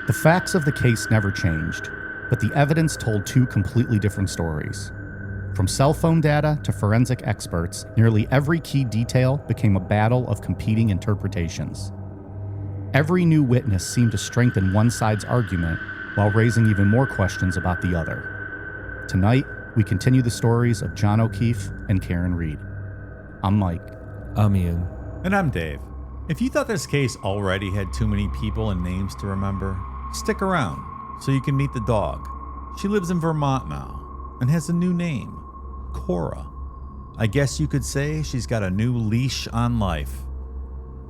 The facts of the case never changed, but the evidence told two completely different stories. From cell phone data to forensic experts, nearly every key detail became a battle of competing interpretations. Every new witness seemed to strengthen one side's argument while raising even more questions about the other. Tonight, we continue the stories of John O'Keefe and Karen Reed. I'm Mike. I'm Ian. And I'm Dave. If you thought this case already had too many people and names to remember, stick around so you can meet the dog. She lives in Vermont now and has a new name, Cora. I guess you could say she's got a new leash on life.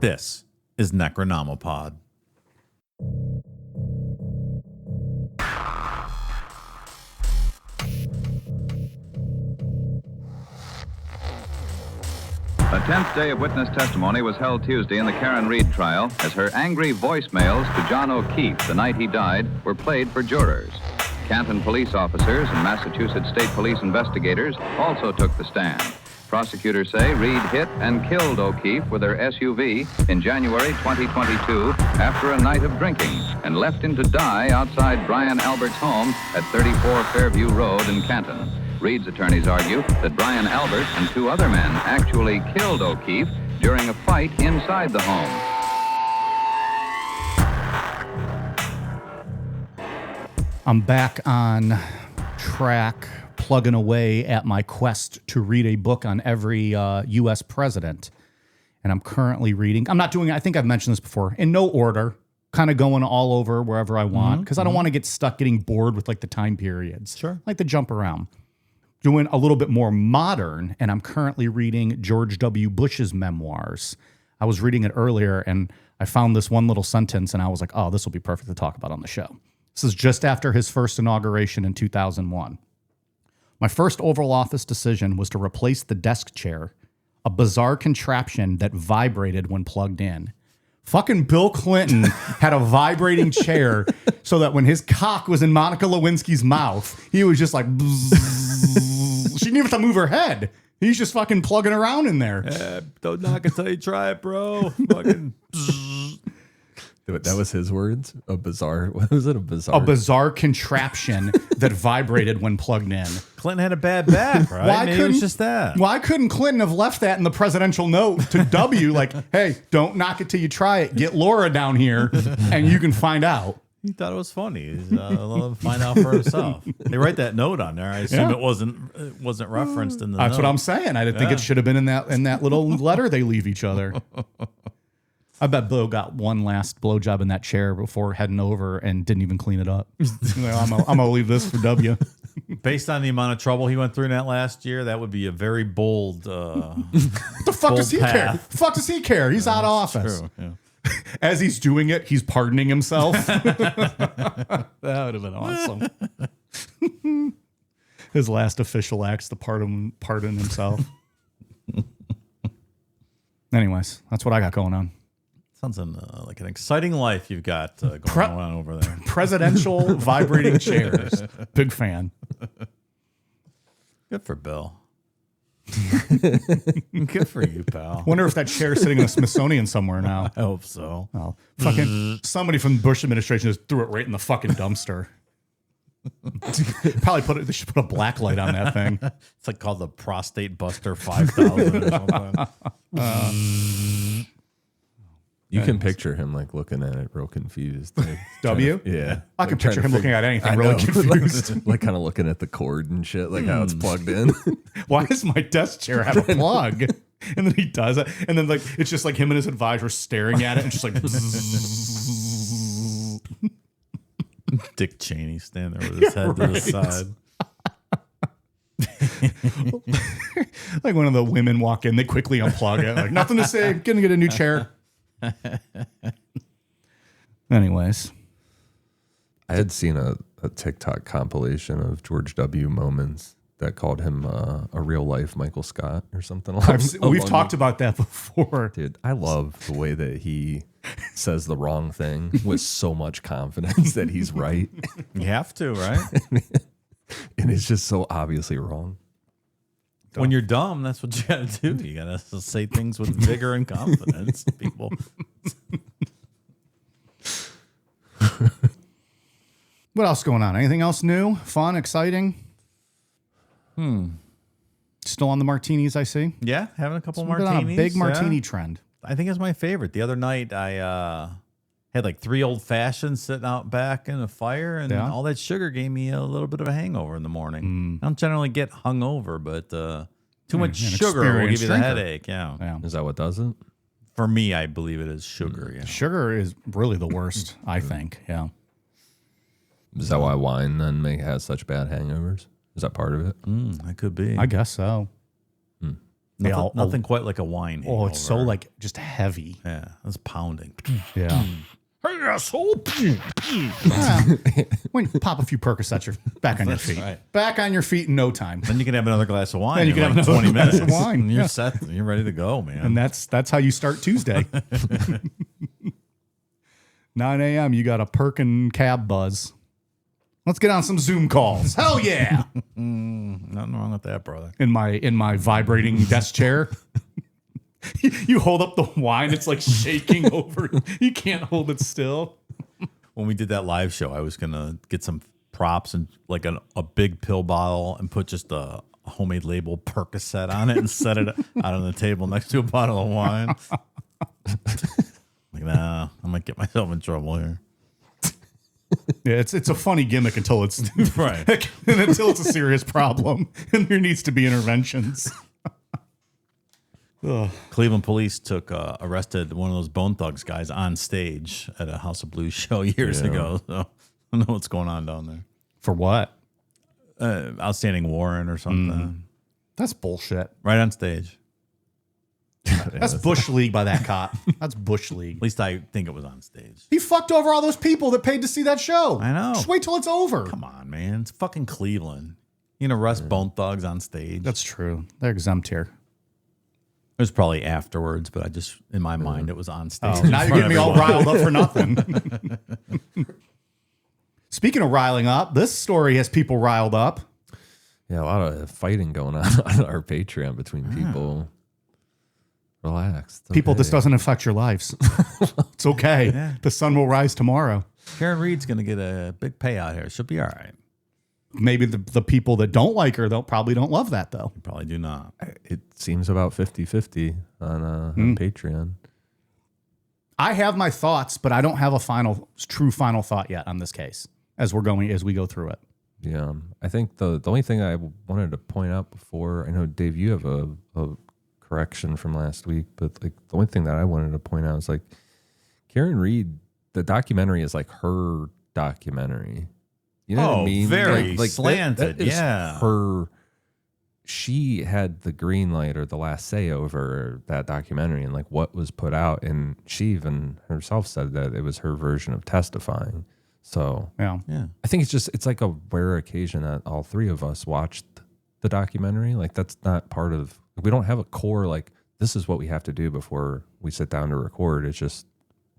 This is Necronomopod. A 10th day of witness testimony was held Tuesday in the Karen Reed trial as her angry voicemails to John O'Keefe the night he died were played for jurors. Canton police officers and Massachusetts State Police investigators also took the stand. Prosecutors say Reed hit and killed O'Keefe with her SUV in January 2022 after a night of drinking and left him to die outside Brian Albert's home at 34 Fairview Road in Canton. Reed's attorneys argue that Brian Albert and two other men actually killed O'Keefe during a fight inside the home. I'm back on track, plugging away at my quest to read a book on every U.S. president. And I'm currently reading, I'm not doing, I think I've mentioned this before, in no order, kind of going all over wherever I want, because I don't want to get stuck getting bored with like the time periods. Sure. I like to jump around. Doing a little bit more modern, and I'm currently reading George W. Bush's memoirs. I was reading it earlier, and I found this one little sentence, and I was like, oh, this will be perfect to talk about on the show. This is just after his first inauguration in 2001. My first Oval Office decision was to replace the desk chair, a bizarre contraption that vibrated when plugged in. Fucking Bill Clinton had a vibrating chair so that when his cock was in Monica Lewinsky's mouth, he was just like, bzzz. She didn't even have to move her head. He's just fucking plugging around in there. Don't knock until you try it, bro. Fucking. That was his words? A bizarre, what was it? A bizarre contraption that vibrated when plugged in. Clinton had a bad back, right? Maybe it was just that. Why couldn't Clinton have left that in the presidential note to W? Like, hey, don't knock it till you try it. Get Laura down here and you can find out. He thought it was funny. He's, let him find out for himself. They write that note on there. I assume it wasn't referenced in the That's note. what I'm saying. I didn't think it should have been in that little letter they leave each other. I bet Bill got one last blowjob in that chair before heading over and didn't even clean it up. I'm gonna leave this for W. Based on the amount of trouble he went through in that last year, that would be a very bold. What the fuck does he care? The fuck does he care? He's out of office. True, yeah. As he's doing it, he's pardoning himself. That would have been awesome. His last official act's to pardon himself. Anyways, that's what I got going on. Sounds like an exciting life you've got going on over there. Presidential vibrating chairs. Big fan. Good for Bill. Good for you, pal. Wonder if that chair's sitting in a Smithsonian somewhere now. I hope so. Oh, fucking somebody from the Bush administration just threw it right in the fucking dumpster. Probably they should put a black light on that thing. It's like called the Prostate Buster 5000 or something. You can picture him like looking at it real confused. Like, W? Yeah. I can picture him looking at anything really confused. like kind of looking at the cord and shit, like how it's plugged in. Why does my desk chair have a plug? And then he does it. And then like it's just like him and his advisor staring at it and just like Dick Cheney standing there with his head to the side. Like one of the women walk in, they quickly unplug it. Like nothing to say, gonna get a new chair. Anyways, I had seen a TikTok compilation of George W. moments that called him a real life Michael Scott or something. We've talked about that before. Dude, I love the way that he says the wrong thing with so much confidence that he's right. You have to, right? And it's just so obviously wrong. When you're dumb, that's what you gotta do. You gotta say things with vigor and confidence. People. What else going on? Anything else new, fun, exciting? Still on the martinis, I see. Yeah, having a couple We've been martinis. on a big martini yeah. trend. I think it's my favorite. The other night, I had like 3 old fashions sitting out back in a fire, and all that sugar gave me a little bit of a hangover in the morning. I don't generally get hungover, but too much sugar will give you the headache. Yeah. Is that what does it? For me, I believe it is sugar. Yeah. Sugar is really the worst, I think. Yeah. Is that why wine then has such bad hangovers? Is that part of it? That could be. I guess so. Nothing quite like a wine hangover. Oh, it's so like just heavy. Yeah, it's pounding. Yeah. Hey, asshole. When you pop a few Percocets, you're back on your feet. right. Back on your feet in no time. Then you can have another glass of wine. Then you in can like have another 20 glass minutes. of wine. And you're Yeah. set. You're ready to go, man. And that's how you start Tuesday. 9 a.m. You got a Perkin cab buzz. Let's get on some Zoom calls. Hell yeah! Nothing wrong with that, brother. In my vibrating desk chair. You hold up the wine, it's like shaking over. You can't hold it still. When we did that live show, I was going to get some props and like a big pill bottle and put just a homemade label Percocet on it and set it out on the table next to a bottle of wine. Like, nah, I might get myself in trouble here. Yeah, it's a funny gimmick until it's Right. and until it's a serious problem and there needs to be interventions. Cleveland police arrested one of those Bone Thugs guys on stage at a House of Blues show years ago. So I don't know what's going on down there. For what? Outstanding warrant or something. That's bullshit. Right on stage. That's Bush League by that cop. That's Bush League. At least I think it was on stage. He fucked over all those people that paid to see that show. I know. Just wait till it's over. Come on, man. It's fucking Cleveland. You can arrest Bone Thugs on stage. That's true. They're exempt here. It was probably afterwards, but I just, in my mind, it was on stage. Oh, now you're getting me all riled up for nothing. Speaking of riling up, this story has people riled up. Yeah, a lot of fighting going on our Patreon between people. Relax. It's People, okay. this doesn't affect your lives. It's okay. Yeah. The sun will rise tomorrow. Karen Reed's going to get a big payout here. She'll be all right. Maybe the people that don't like her, probably don't love that, though. You probably do not. It seems about 50-50 on Patreon. I have my thoughts, but I don't have a true final thought yet on this case as we go through it. Yeah, I think the only thing I wanted to point out before, I know, Dave, you have a correction from last week, but like the only thing that I wanted to point out is like Karen Reed, the documentary is like her documentary. You know what I mean? Very slanted. That is yeah. She had the green light or the last say over that documentary and like what was put out. And she even herself said that it was her version of testifying. So Yeah. I think it's like a rare occasion that all three of us watched the documentary. Like that's not part of, we don't have a core, like this is what we have to do before we sit down to record. It's just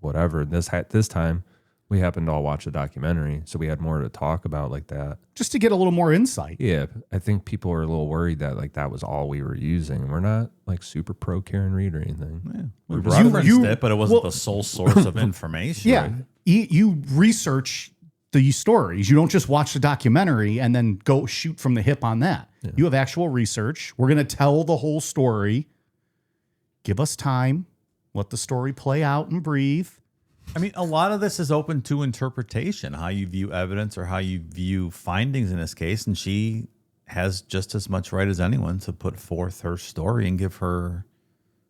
whatever. This time we happened to all watch the documentary. So we had more to talk about like that. Just to get a little more insight. Yeah. I think people are a little worried that like that was all we were using. We're not like super pro Karen Reed or anything. Yeah. We referenced it, but it wasn't well, the sole source of information. Yeah. Right? You research the stories. You don't just watch the documentary and then go shoot from the hip on that. Yeah. You have actual research. We're going to tell the whole story. Give us time. Let the story play out and breathe. I mean, a lot of this is open to interpretation, how you view evidence or how you view findings in this case. And she has just as much right as anyone to put forth her story and give her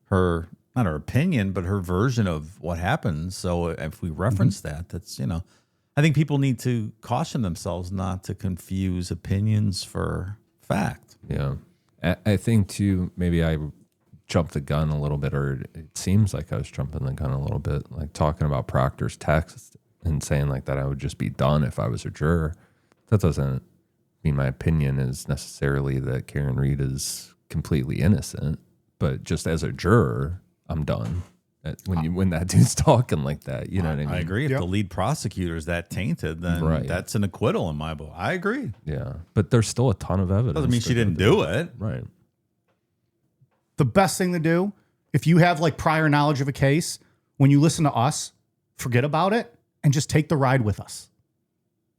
not her opinion, but her version of what happened. So if we reference that's, I think people need to caution themselves not to confuse opinions for fact. Yeah. I think too, maybe I jumped the gun a little bit, or it seems like I was jumping the gun a little bit, like talking about Proctor's text and saying like that I would just be done if I was a juror. That doesn't mean my opinion is necessarily that Karen Reed is completely innocent, but just as a juror, I'm done. When that dude's talking like that, you know what I mean? I agree. If the lead prosecutor is that tainted, then that's an acquittal in my book. I agree. Yeah, but there's still a ton of evidence. Doesn't mean she didn't do it. Right. The best thing to do, if you have like prior knowledge of a case, when you listen to us, forget about it and just take the ride with us.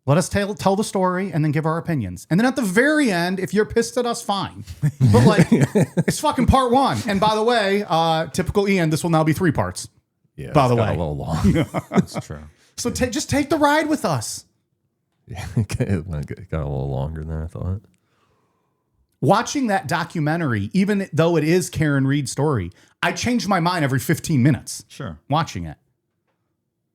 Let us tell the story and then give our opinions. And then at the very end, if you're pissed at us, fine. But like, it's fucking part 1. And by the way, typical Ian, this will now be 3 parts. Yeah. By the got way. a little long. That's true. So just take the ride with us. Yeah, it got a little longer than I thought. Watching that documentary, even though it is Karen Reed's story, I change my mind every 15 minutes. Sure. Watching it.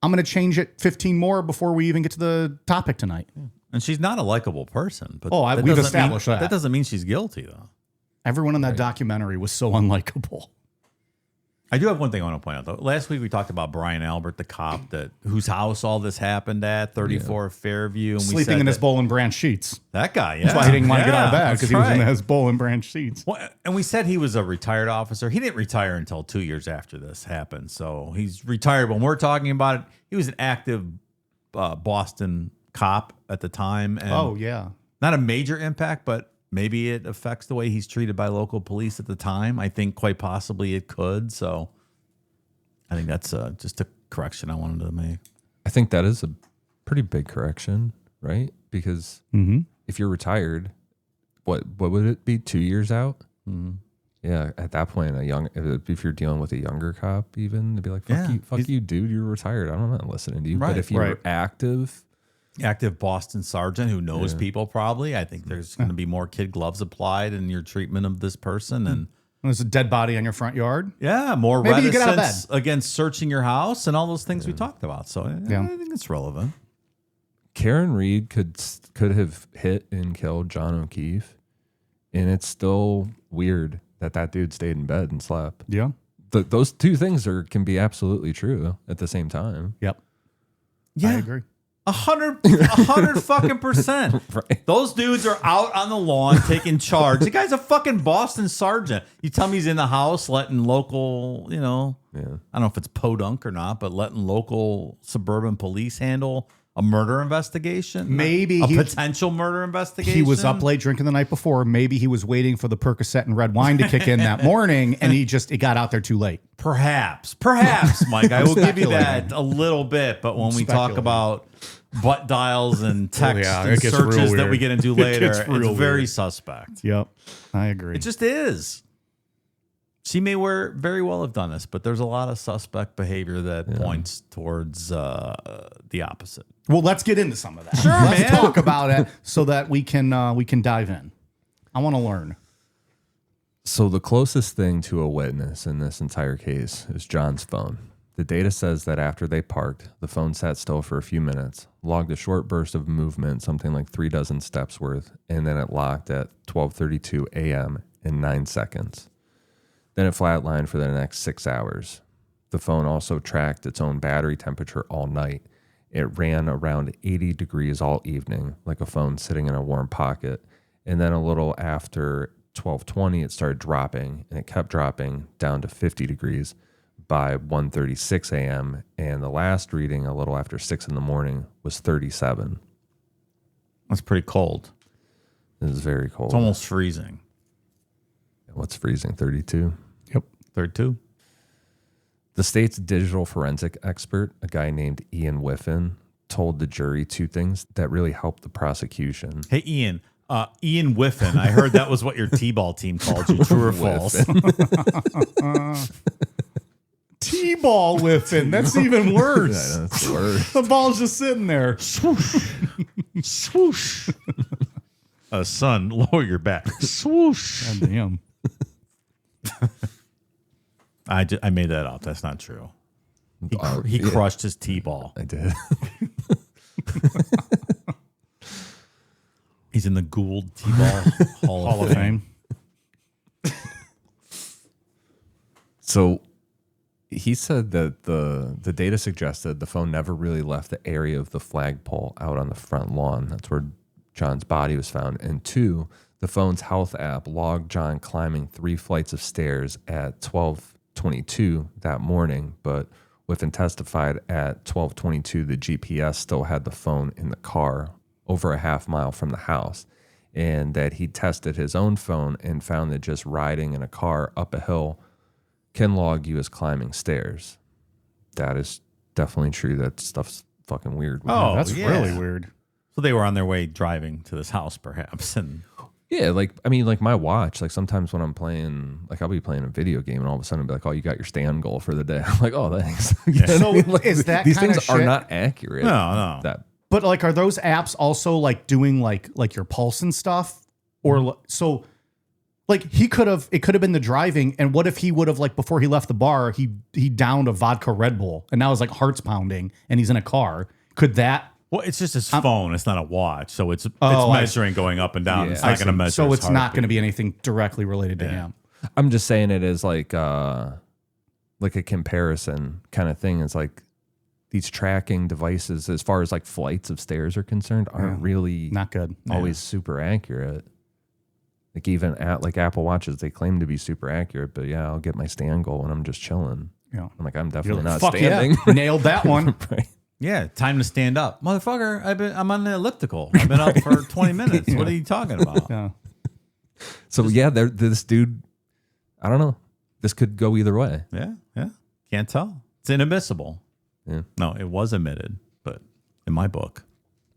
I'm going to change it 15 more before we even get to the topic tonight. And she's not a likable person. But Oh, that we've doesn't established mean, that. That doesn't mean she's guilty, though. Everyone in that documentary was so unlikable. I do have one thing I want to point out, though. Last week we talked about Brian Albert, the cop whose house all this happened at, 34 Fairview. And we Sleeping said in his that- Boll and Branch sheets. That guy, yeah. That's why he didn't want to get out of bed, that's because he was in right. his Boll and Branch sheets. Well, and we said he was a retired officer. He didn't retire until 2 years after this happened. So he's retired. When we're talking about it, he was an active Boston cop at the time. And Oh, yeah. not a major impact, but maybe it affects the way he's treated by local police at the time. I think quite possibly it could. So I think that's just a correction I wanted to make. I think that is a pretty big correction, right? Because if you're retired, what would it be? 2 years out? Yeah, at that point, if you're dealing with a younger cop, even they'd be like, "Fuck you, dude. You're retired. I'm not listening to you." Right, but if you're active, Boston sergeant who knows people, probably, I think there's going to be more kid gloves applied in your treatment of this person, and There's a dead body on your front yard. more Maybe you get out of reticence against searching your house and all those things we talked about. So I think it's relevant. Karen Reed could have hit and killed John O'Keefe, and it's still weird that dude stayed in bed and slept. Yeah. Those two things can be absolutely true at the same time. Yep. Yeah, I agree. 100 fucking percent. Right. Those dudes are out on the lawn taking charge. The guy's a fucking Boston sergeant. You tell me he's in the house letting local, I don't know if it's podunk or not, but letting local suburban police handle a murder investigation. Maybe a potential murder investigation. He was up late drinking the night before. Maybe he was waiting for the Percocet and red wine to kick in that morning, and it got out there too late. Perhaps, Mike. I will give you that a little bit. But when we talk about butt dials and text and it gets real searches that weird. we get into later, gets real it's very weird. suspect. Yep. I agree. It just is. She may very well have done this, but there's a lot of suspect behavior that points towards the opposite. Well, let's get into some of that. Sure, let's man. talk about it so that we can dive in. I want to learn. So the closest thing to a witness in this entire case is John's phone. The data says that after they parked, the phone sat still for a few minutes, logged a short burst of movement, something like 36 steps worth, and then it locked at 12:32 a.m. in 9 seconds. Then it flatlined for the next 6 hours. The phone also tracked its own battery temperature all night. It ran around 80 degrees all evening, like a phone sitting in a warm pocket. And then a little after 12:20, it started dropping, and it kept dropping down to 50 degrees by 1:36 a.m. And the last reading, a little after 6 in the morning, was 37. That's pretty cold. It was very cold. It's almost freezing. What's freezing? 32? Yep. 32. The state's digital forensic expert, a guy named Ian Whiffen, told the jury two things that really helped the prosecution. Hey, Ian. Ian Whiffen. I heard that was what your T-ball team called you. True or false? T-ball whiffing. That's even worse. Yeah, that's worse. The ball's just sitting there. Swoosh. Swoosh. Son, lower your back. Swoosh. God damn. I made that up. That's not true. He crushed his T-ball. I did. He's in the Gould T-ball Hall of Fame. So he said that the data suggested the phone never really left the area of the flagpole out on the front lawn. That's where John's body was found. And two, the phone's health app logged John climbing 3 flights of stairs at 12:22 that morning, but Whiffen testified at 12:22 the GPS still had the phone in the car over a half mile from the house, and that he tested his own phone and found that just riding in a car up a hill can log you as climbing stairs. That is definitely true. That stuff's fucking weird. Oh, That's yeah. really weird. So they were on their way driving to this house, perhaps, and Yeah, like I mean, like my watch. Like sometimes when I'm playing, like I'll be playing a video game, and all of a sudden I'll be like, "Oh, you got your stand goal for the day." I'm like, "Oh, thanks." So is that these kind things of are shit? not accurate? No. That But like, are those apps also like doing like your pulse and stuff? Or so like it could have been the driving. And what if he would have, like, before he left the bar, he downed a vodka Red Bull and now his like heart's pounding and he's in a car. Could that? Well, it's just his phone. It's not a watch, so it's I measuring going up and down. Yeah. It's not going to measure. So his it's not going to heartbeat. be anything directly related to him. I'm just saying it as like a comparison kind of thing. It's like these tracking devices, as far as like flights of stairs are concerned, aren't really Not good. always super accurate. Like even at like Apple Watches, they claim to be super accurate, but yeah, I'll get my stand goal when I'm just chilling. Yeah. I'm like, I'm You're definitely like, not fuck standing. yeah, nailed that one. Right. Yeah, time to stand up, motherfucker. I'm on the elliptical. I've been up for 20 minutes. What are you talking about? Yeah. So yeah, this dude, I don't know. This could go either way. Yeah. Can't tell. It's inadmissible. Yeah. No, it was admitted, but in my book,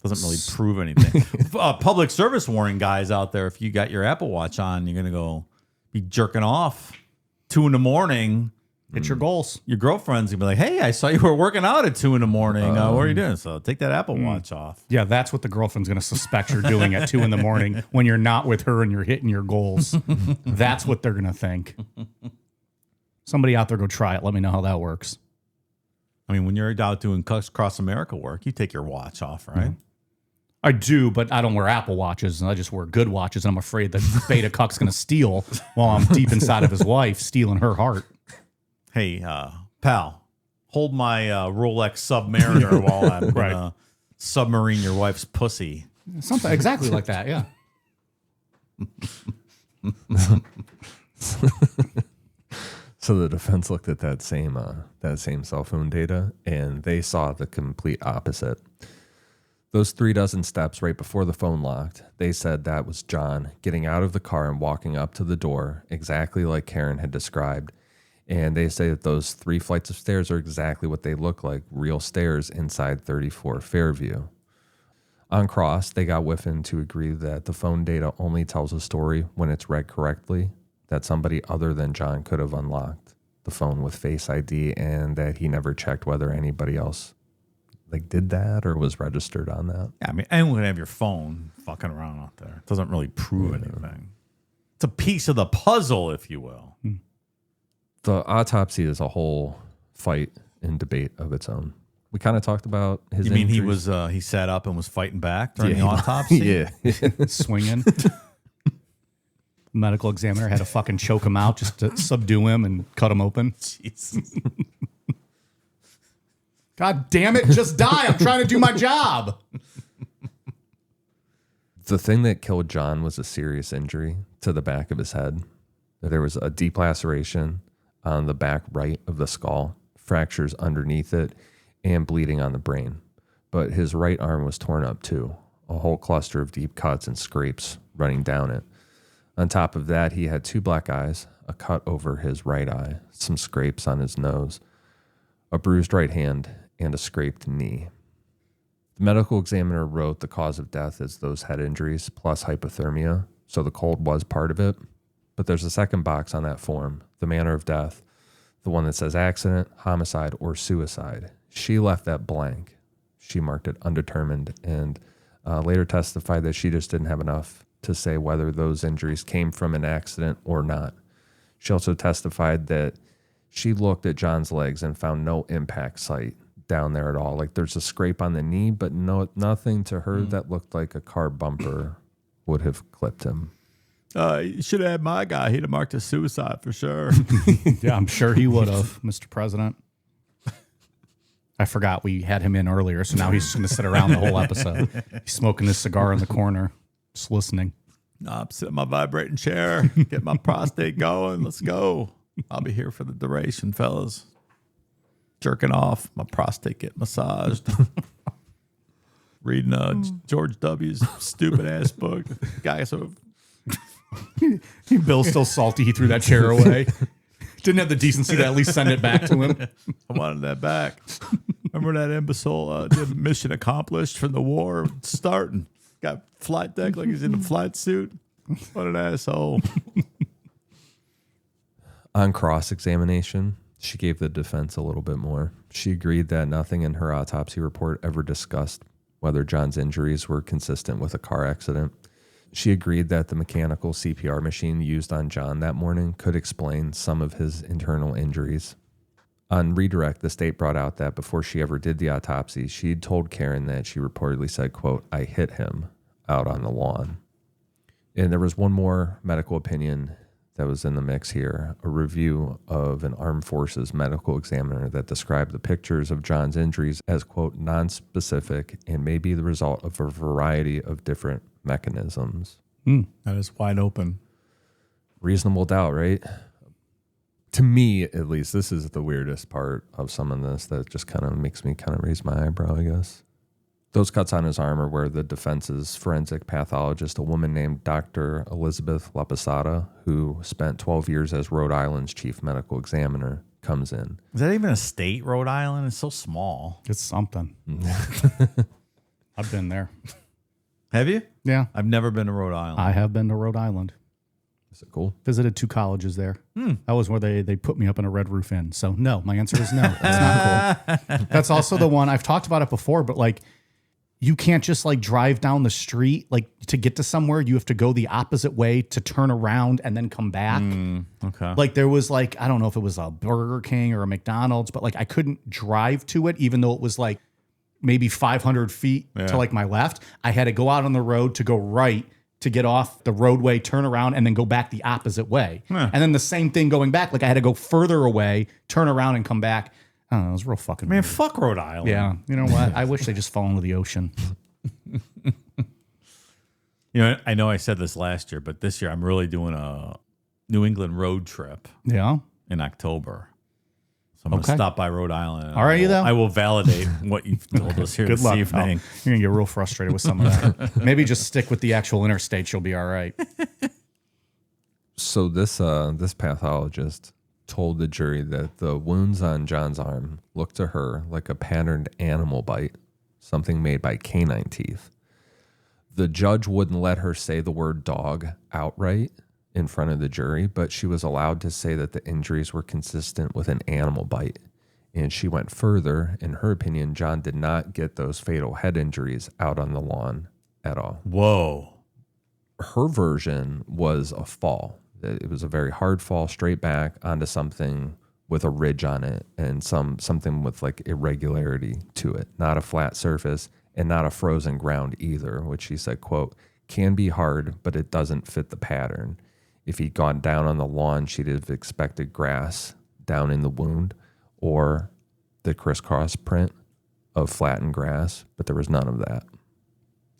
doesn't really prove anything. Public service warning, guys out there. If you got your Apple Watch on, you're gonna go be jerking off 2 a.m. Hit your goals. Your girlfriend's gonna be like, "Hey, I saw you were working out at 2 a.m. What are you doing?" So take that Apple Watch off. Yeah, that's what the girlfriend's going to suspect you're doing at 2 a.m. when you're not with her and you're hitting your goals. That's what they're going to think. Somebody out there go try it. Let me know how that works. I mean, when you're out doing cross America work, you take your watch off, right? I do, but I don't wear Apple Watches, and I just wear good watches, and I'm afraid that Beta Cuck's going to steal while I'm deep inside of his wife, stealing her heart. Hey, pal, hold my Rolex Submariner while I'm gonna submarine your wife's pussy. Something exactly like that, yeah. So the defense looked at that same cell phone data, and they saw the complete opposite. Those 36 steps right before the phone locked, they said that was John getting out of the car and walking up to the door, exactly like Karen had described. And they say that those 3 flights of stairs are exactly what they look like, real stairs inside 34 Fairview. On cross, they got Whiffen to agree that the phone data only tells a story when it's read correctly, that somebody other than John could have unlocked the phone with Face ID, and that he never checked whether anybody else like did that or was registered on that. Yeah, I mean, anyone can have your phone fucking around out there. It doesn't really prove anything. It's a piece of the puzzle, if you will. The autopsy is a whole fight and debate of its own. We kind of talked about his You mean he injuries. was he sat up and was fighting back during the Yeah, autopsy? yeah. Swinging. Medical examiner had to fucking choke him out just to subdue him and cut him open. Jesus. God damn it, just die. I'm trying to do my job. The thing that killed John was a serious injury to the back of his head. There was a deep laceration on the back right of the skull, fractures underneath it, and bleeding on the brain. But his right arm was torn up too, a whole cluster of deep cuts and scrapes running down it. On top of that, he had 2 black eyes, a cut over his right eye, some scrapes on his nose, a bruised right hand, and a scraped knee. The medical examiner wrote the cause of death as those head injuries plus hypothermia, so the cold was part of it. But there's a second box on that form, the manner of death, the one that says accident, homicide, or suicide. She left that blank. She marked it undetermined, and later testified that she just didn't have enough to say whether those injuries came from an accident or not. She also testified that she looked at John's legs and found no impact site down there at all. Like there's a scrape on the knee, but nothing to her that looked like a car bumper would have clipped him. You should have had my guy. He'd have marked a suicide for sure. Yeah, I'm sure he would have, Mr. President. I forgot we had him in earlier, so now he's just going to sit around the whole episode. He's smoking his cigar in the corner, just listening. No, I'm sitting in my vibrating chair, get my prostate going. Let's go. I'll be here for the duration, fellas. Jerking off, my prostate get massaged. Reading George W.'s stupid ass book. Guy sort of Bill's still salty. He threw that chair away. Didn't have the decency to at least send it back to him. I wanted that back. Remember Remember that imbecile did mission accomplished from the war starting. Got flight deck like he's in a flight suit. What an asshole. On cross-examination, she gave the defense a little bit more. She agreed that nothing in her autopsy report ever discussed whether John's injuries were consistent with a car accident. She agreed that the mechanical CPR machine used on John that morning could explain some of his internal injuries. On redirect, the state brought out that before she ever did the autopsy, she'd told Karen that she reportedly said, quote, "I hit him out on the lawn." And there was one more medical opinion that was in the mix here, a review of an armed forces medical examiner that described the pictures of John's injuries as, quote, "nonspecific and may be the result of a variety of different mechanisms." That is wide open. Reasonable doubt, right? To me, at least, this is the weirdest part of some of this that just kind of makes me kind of raise my eyebrow, I guess. Those cuts on his arm are where the defense's forensic pathologist, a woman named Dr. Elizabeth Laposada, who spent 12 years as Rhode Island's chief medical examiner, comes in. Is that even a state, Rhode Island? It's so small. It's something. I've been there. Have you? Yeah. I've never been to Rhode Island. I have been to Rhode Island. Is it cool? Visited 2 colleges there. That was where they put me up in a Red Roof Inn. So no, my answer is no. That's not cool. That's also the one I've talked about it before, but like you can't just like drive down the street like to get to somewhere. You have to go the opposite way to turn around and then come back. Okay. Like there was like, I don't know if it was a Burger King or a McDonald's, but like I couldn't drive to it, even though it was like maybe 500 feet to like my left. I had to go out on the road to go right to get off the roadway, turn around, and then go back the opposite way. And then the same thing going back. Like I had to go further away, turn around, and come back. I don't know. It was real fucking Man, weird. fuck Rhode Island. Yeah. You know what? I wish they just fall into the ocean. You know, I know I said this last year, but this year I'm really doing a New England road trip Yeah. in October. So I'm going to Okay. stop by Rhode Island. Are you, though? I will validate what you've told us here Good this luck. evening. Oh, you're going to get real frustrated with some of that. Maybe just stick with the actual interstate. You'll be all right. So this pathologist told the jury that the wounds on John's arm looked to her like a patterned animal bite, something made by canine teeth. The judge wouldn't let her say the word dog outright in front of the jury, but she was allowed to say that the injuries were consistent with an animal bite. And she went further. In her opinion, John did not get those fatal head injuries out on the lawn at all. Whoa. Her version was a fall. It was a very hard fall, straight back onto something with a ridge on it and something with like irregularity to it, not a flat surface and not a frozen ground either, which she said, quote, "can be hard, but it doesn't fit the pattern. If he'd gone down on the lawn, she'd have expected grass down in the wound or the crisscross print of flattened grass, but there was none of that."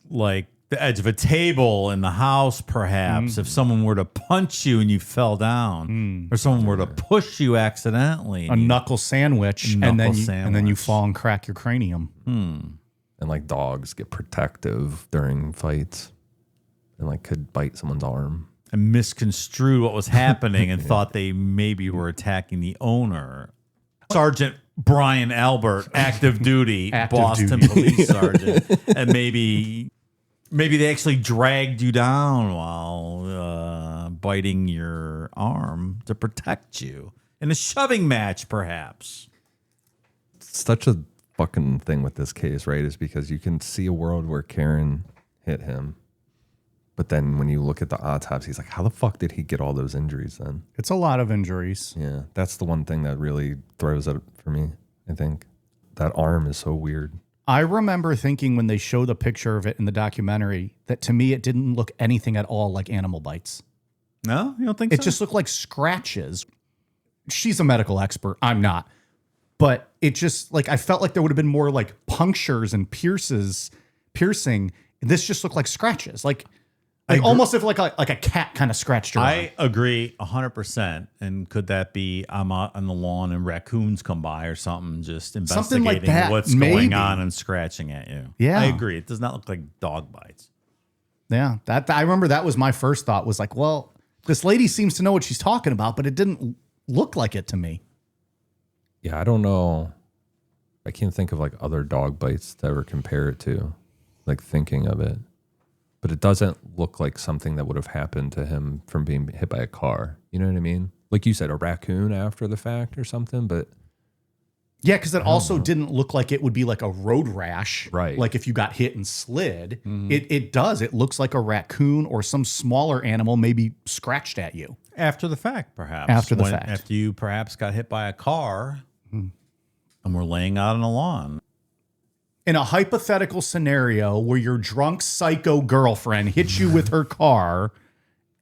Like the edge of a table in the house, perhaps, if someone were to punch you and you fell down, or someone were to push you accidentally. A knuckle sandwich, and then you fall and crack your cranium. And like dogs get protective during fights and like could bite someone's arm. And misconstrued what was happening and thought they maybe were attacking the owner. Sergeant Brian Albert, active duty, Boston police sergeant. And maybe they actually dragged you down while biting your arm to protect you. In a shoving match, perhaps. Such a fucking thing with this case, right? Is because you can see a world where Karen hit him. But then when you look at the autopsy, he's like, how the fuck did he get all those injuries then? It's a lot of injuries. Yeah, that's the one thing that really throws it for me, I think. That arm is so weird. I remember thinking when they show the picture of it in the documentary that to me it didn't look anything at all like animal bites. No? You don't think It so? just looked like scratches. She's a medical expert. I'm not. But it just like I felt like there would have been more like punctures and piercing. This just looked like scratches. Like almost if like a cat kind of scratched her. I agree 100%. And could that be I'm out on the lawn and raccoons come by or something, just investigating Something like that, what's going maybe. on and scratching at you? Yeah. I agree. It does not look like dog bites. Yeah, that I remember that was my first thought was like, well, this lady seems to know what she's talking about, but it didn't look like it to me. Yeah, I don't know. I can't think of like other dog bites to ever compare it to, like thinking of it. But it doesn't look like something that would have happened to him from being hit by a car. You know what I mean? Like you said, a raccoon after the fact or something, but Yeah, because it also didn't look like it would be like a road rash. Right. Like if you got hit and slid. It does. It looks like a raccoon or some smaller animal maybe scratched at you. After the fact, perhaps. After the fact. After you perhaps got hit by a car and were laying out on a lawn. In a hypothetical scenario where your drunk psycho girlfriend hit you with her car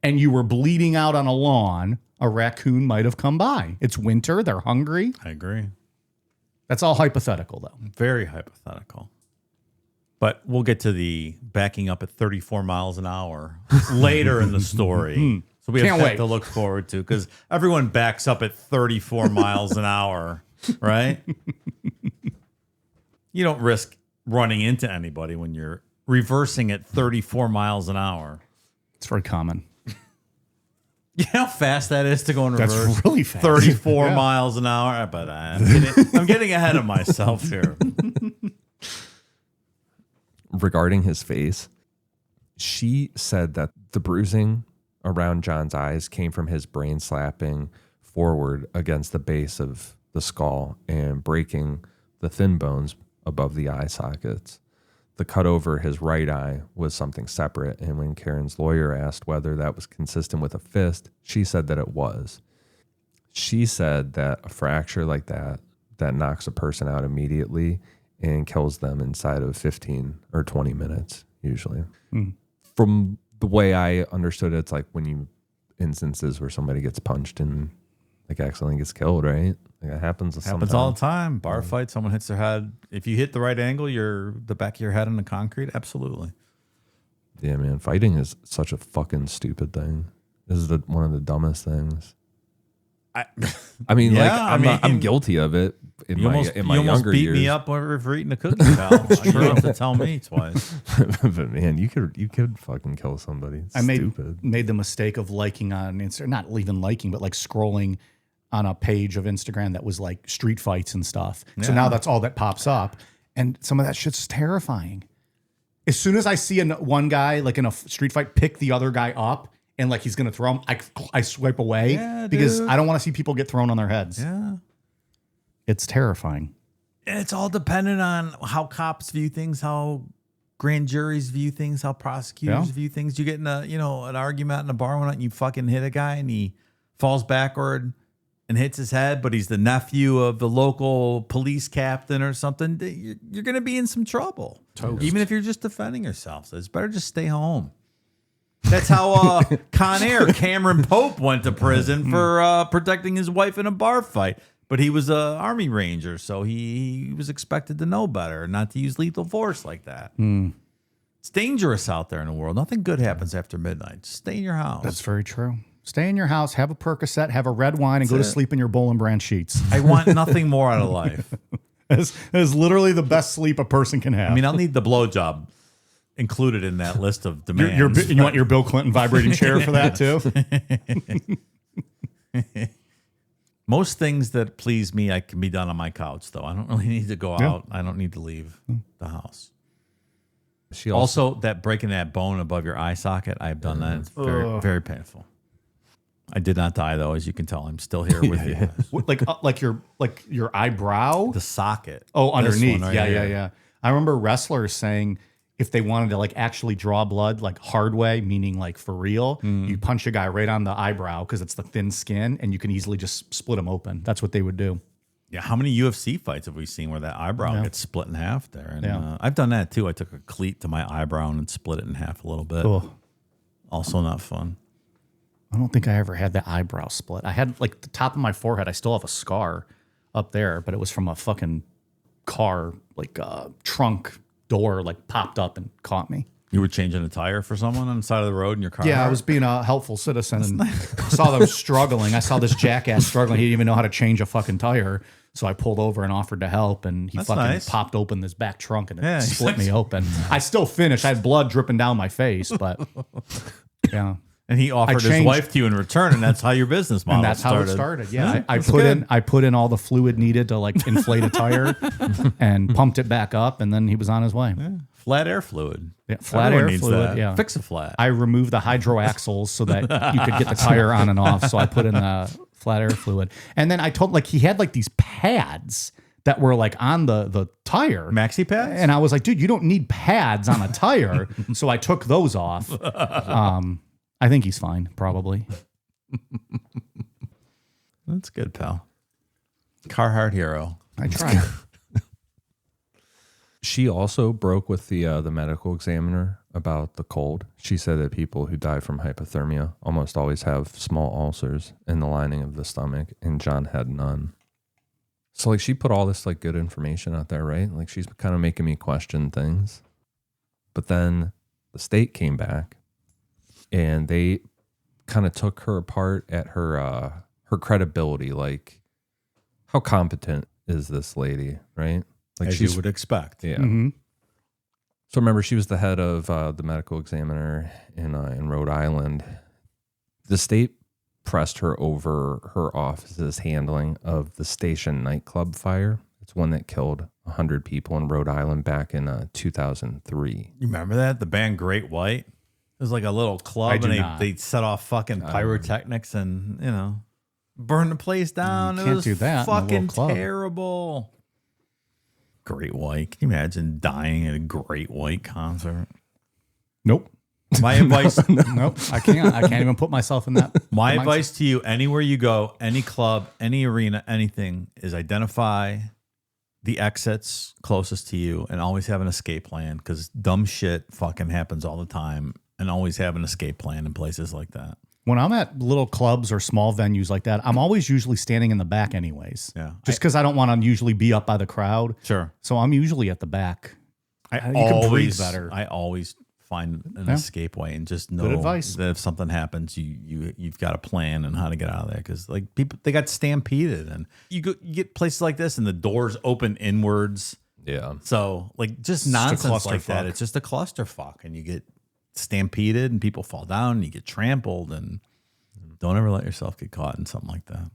and you were bleeding out on a lawn, a raccoon might have come by. It's winter. They're hungry. I agree. That's all hypothetical, though. Very hypothetical. But we'll get to the backing up at 34 miles an hour later in the story. So we have Can't that wait. to look forward to because everyone backs up at 34 miles an hour, right? You don't risk running into anybody when you're reversing at 34 miles an hour. It's very common. You know how fast that is to go in That's reverse? really fast. 34 Yeah. miles an hour. But I'm getting ahead of myself here. regarding his face, she said that the bruising around John's eyes came from his brain slapping forward against the base of the skull and breaking the thin bones above the eye sockets. The cut over his right eye was something separate, and when Karen's lawyer asked whether that was consistent with a fist, she said that it was. She said that a fracture like that knocks a person out immediately and kills them inside of 15 or 20 minutes, usually. From the way I understood it, it's like when you instances where somebody gets punched and like accidentally gets killed, right? Like it happens All the time. Bar fight, someone hits their head. If you hit the right angle, the back of your head on the concrete, absolutely. Yeah, man. Fighting is such a fucking stupid thing. This is one of the dumbest things. I mean, Yeah, I'm guilty of it in my almost younger beat years. me up for eating a cookie, pal. You don't have to tell me twice. But man, you could fucking kill somebody. It's I stupid. made the mistake of liking on Instagram, not even liking, but like scrolling on a page of Instagram that was like street fights and stuff. So now that's all that pops up. And some of that shit's terrifying. As soon as I see one guy like in a street fight pick the other guy up and like he's going to throw him, I swipe away because I don't want to see people get thrown on their heads. Yeah. It's terrifying. It's all dependent on how cops view things, how grand juries view things, how prosecutors view things. You get in an argument in a bar one night and you fucking hit a guy and he falls backward and hits his head, but he's the nephew of the local police captain or something. You're going to be in some trouble. Toast. Even if you're just defending yourself. So it's better just stay home. That's how Con Air Cameron Pope went to prison for protecting his wife in a bar fight. But he was an Army Ranger, so he was expected to know better, not to use lethal force like that. It's dangerous out there in the world. Nothing good happens after midnight. Just stay in your house. That's very true. Stay in your house, have a Percocet, have a red wine, and go to sleep in your Boll and Branch sheets. I want nothing more out of life. That is literally the best sleep a person can have. I mean, I'll need the blowjob included in that list of demands. You want your Bill Clinton vibrating chair for that too? Most things that please me, I can be done on my couch, though. I don't really need to go out. I don't need to leave the house. She Also, that breaking that bone above your eye socket, I've done that. It's very, very painful. I did not die, though, as you can tell. I'm still here with you guys. like your eyebrow. The socket. Oh, underneath. Right Yeah. here. I remember wrestlers saying if they wanted to like actually draw blood, like hard way, meaning like for real, you punch a guy right on the eyebrow because it's the thin skin and you can easily just split them open. That's what they would do. Yeah, how many UFC fights have we seen where that eyebrow gets split in half there? And I've done that too. I took a cleat to my eyebrow and split it in half a little bit. Oh. Also not fun. I don't think I ever had the eyebrow split. I had like the top of my forehead. I still have a scar up there, but it was from a fucking car, like trunk door, like popped up and caught me. You were changing a tire for someone on the side of the road in your car? Yeah, I was being a helpful citizen and saw them struggling. I saw this jackass struggling. He didn't even know how to change a fucking tire. So I pulled over and offered to help, and he popped open this back trunk and it split me open. I still finished. I had blood dripping down my face, but yeah. And he offered his wife to you in return, and that's how your business model and that's started. how it started. Yeah, I put in all the fluid needed to like inflate a tire, and pumped it back up, and then he was on his way. Yeah. Flat air fluid. Yeah, flat Everyone air needs fluid. that. Yeah, Fix a flat. I removed the hydroaxles so that you could get the tire on and off. So I put in the flat air fluid, and then I told like he had like these pads that were like on the tire. Maxi pads? And I was like, dude, you don't need pads on a tire. So I took those off. I think he's fine, probably. That's good, pal. Carhartt hero. I tried. She also broke with the medical examiner about the cold. She said that people who die from hypothermia almost always have small ulcers in the lining of the stomach, and John had none. So like she put all this like good information out there, right? Like she's kind of making me question things. But then the state came back and they kind of took her apart at her credibility. Like, how competent is this lady, right? Like As you would expect. Yeah. Mm-hmm. So remember, she was the head of the medical examiner in Rhode Island. The state pressed her over her office's handling of the Station nightclub fire. It's one that killed 100 people in Rhode Island back in 2003. You remember that? The band Great White? It was like a little club, and they set off fucking pyrotechnics and, you know, burn the place down. You it can't was do that in a fucking little club. terrible. Great White. Can you imagine dying at a Great White concert? Nope. My advice, Nope. I can't even put myself in that. my advice to you, anywhere you go, any club, any arena, anything, is identify the exits closest to you and always have an escape plan, because dumb shit fucking happens all the time, and always have an escape plan in places like that. When I'm at little clubs or small venues like that, I'm always usually standing in the back anyways. Yeah. Just because I don't want to usually be up by the crowd. Sure. So I'm usually at the back. You can always breathe better. I always find an escape way, and just know advice. that if something happens, you've got a plan on how to get out of there. Because like people, they got stampeded, and you get places like this, and the doors open inwards. Yeah. So like just nonsense like that. It's just a clusterfuck, and you get stampeded, and people fall down, and you get trampled, and don't ever let yourself get caught in something like that.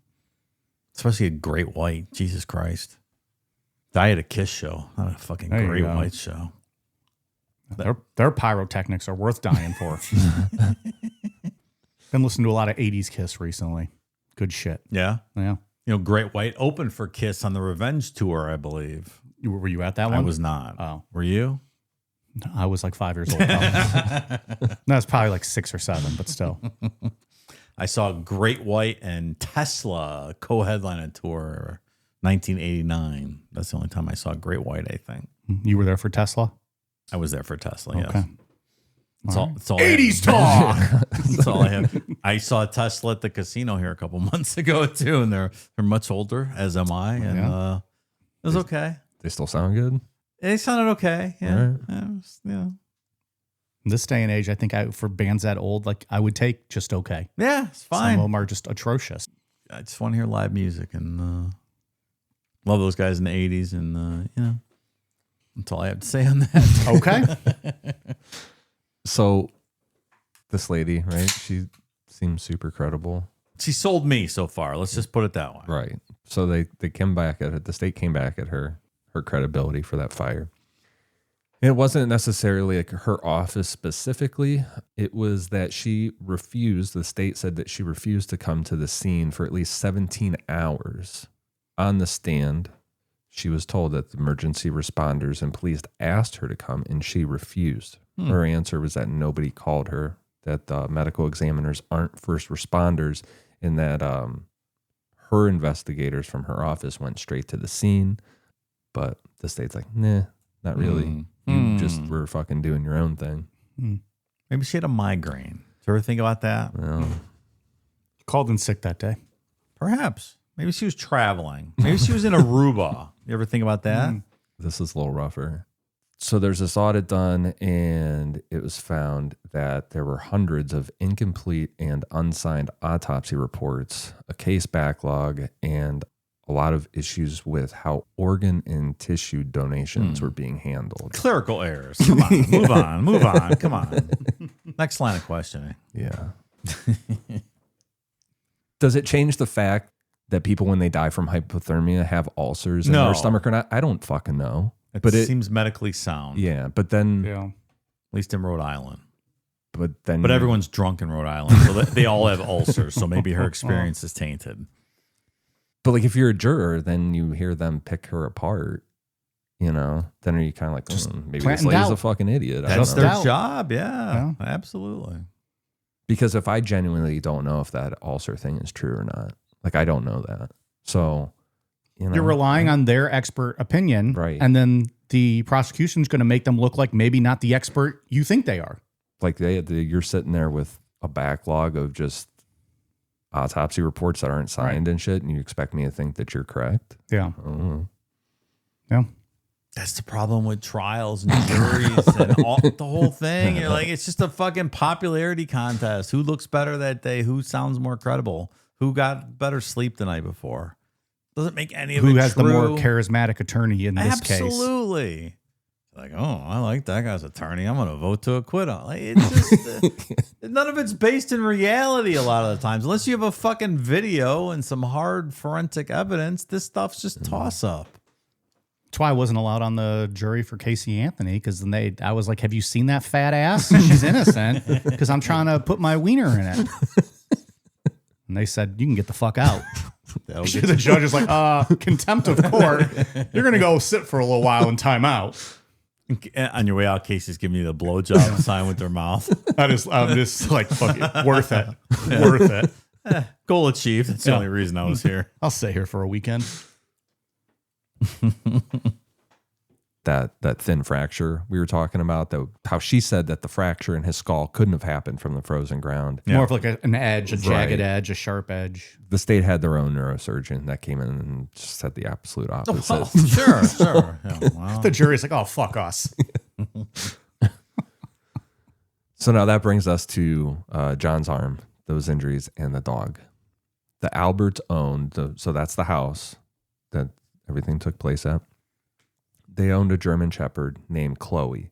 Especially a Great White. Jesus Christ. Die at a Kiss show, not a fucking There you Great go. White show. Their pyrotechnics are worth dying for. Been listening to a lot of 80s Kiss recently. Good shit. Yeah. Yeah. You know, Great White opened for Kiss on the Revenge tour, I believe. Were you at that one? I was not. Oh. Were you? I was like 5 years old. No, it's probably like 6 or 7, but still. I saw Great White and Tesla co-headline a tour 1989. That's the only time I saw Great White, I think. You were there for Tesla? I was there for Tesla, yes. Okay. That's all 80s talk. That's all I have. I saw Tesla at the casino here a couple months ago too, and they're much older, as am I, and it was okay. They still sound good? They sounded okay. Yeah. Right. Yeah. In this day and age, I think for bands that old, like I would take just okay. Yeah, it's fine. Some of them are just atrocious. I just want to hear live music, and love those guys in the 80s, and you know, that's all I have to say on that. Okay. So this lady, right? She seems super credible. She sold me so far. Let's just put it that way. Right. So they came back at it. The state came back at her credibility for that fire. It wasn't necessarily like her office specifically. It was that she refused. The state said that she refused to come to the scene for at least 17 hours. On the stand, she was told that the emergency responders and police asked her to come, and she refused. Her answer was that nobody called her, that the medical examiners aren't first responders, and that her investigators from her office went straight to the scene. But the state's like, nah, not really. You just were fucking doing your own thing. Maybe she had a migraine. Did you ever think about that? Well, Called in sick that day. Perhaps. Maybe she was traveling. Maybe she was in Aruba. You ever think about that? this is a little rougher. So there's this audit done, and it was found that there were hundreds of incomplete and unsigned autopsy reports, a case backlog, and a lot of issues with how organ and tissue donations were being handled. Clerical errors. Come on, move on. Come on. Next line of questioning. Yeah. Does it change the fact that people, when they die from hypothermia, have ulcers in No. their stomach or not? I don't fucking know. It seems medically sound. Yeah, but then, Yeah. At least in Rhode Island. but everyone's drunk in Rhode Island, so they all have ulcers. So maybe her experience is tainted. But like, if you're a juror, then you hear them pick her apart. Then are you kind of like, maybe this planting lady's a doubt. fucking idiot? I That's don't know. their doubt. job. Yeah, absolutely. Because if I genuinely don't know if that ulcer thing is true or not, like I don't know that. So, You're relying on their expert opinion. Right. And then the prosecution's going to make them look like maybe not the expert you think they are. like you're sitting there with a backlog of just autopsy reports that aren't signed and shit, and you expect me to think that you're correct? Yeah. Oh. Yeah. That's the problem with trials and juries and the whole thing. You're like, it's just a fucking popularity contest. Who looks better that day? Who sounds more credible? Who got better sleep the night before? Doesn't make any of it Who has the more true. charismatic attorney in this case? Absolutely. Like, oh, I like that guy's attorney. I'm going to vote to acquit him. Like, it's just none of it's based in reality a lot of the times. Unless you have a fucking video and some hard forensic evidence, this stuff's just toss up. That's why I wasn't allowed on the jury for Casey Anthony, because then I was like, have you seen that fat ass? She's innocent because I'm trying to put my wiener in it. And they said, you can get the fuck out. The judge is like, contempt of court. You're going to go sit for a little while in timeout. On your way out, Casey's giving you the blowjob sign with their mouth. I'm just like, fuck it. Worth it. Worth it. Goal achieved. That's the only reason I was here. I'll stay here for a weekend. that thin fracture we were talking about, how she said that the fracture in his skull couldn't have happened from the frozen ground. Yeah. More of like an edge, a jagged Right. edge, a sharp edge. The state had their own neurosurgeon that came in and just said the absolute opposite. Oh, sure. Yeah, wow. The jury's like, oh, fuck us. So now that brings us to John's arm, those injuries, and the dog. The Alberts owned, so that's the house that everything took place at. They owned a German Shepherd named Chloe.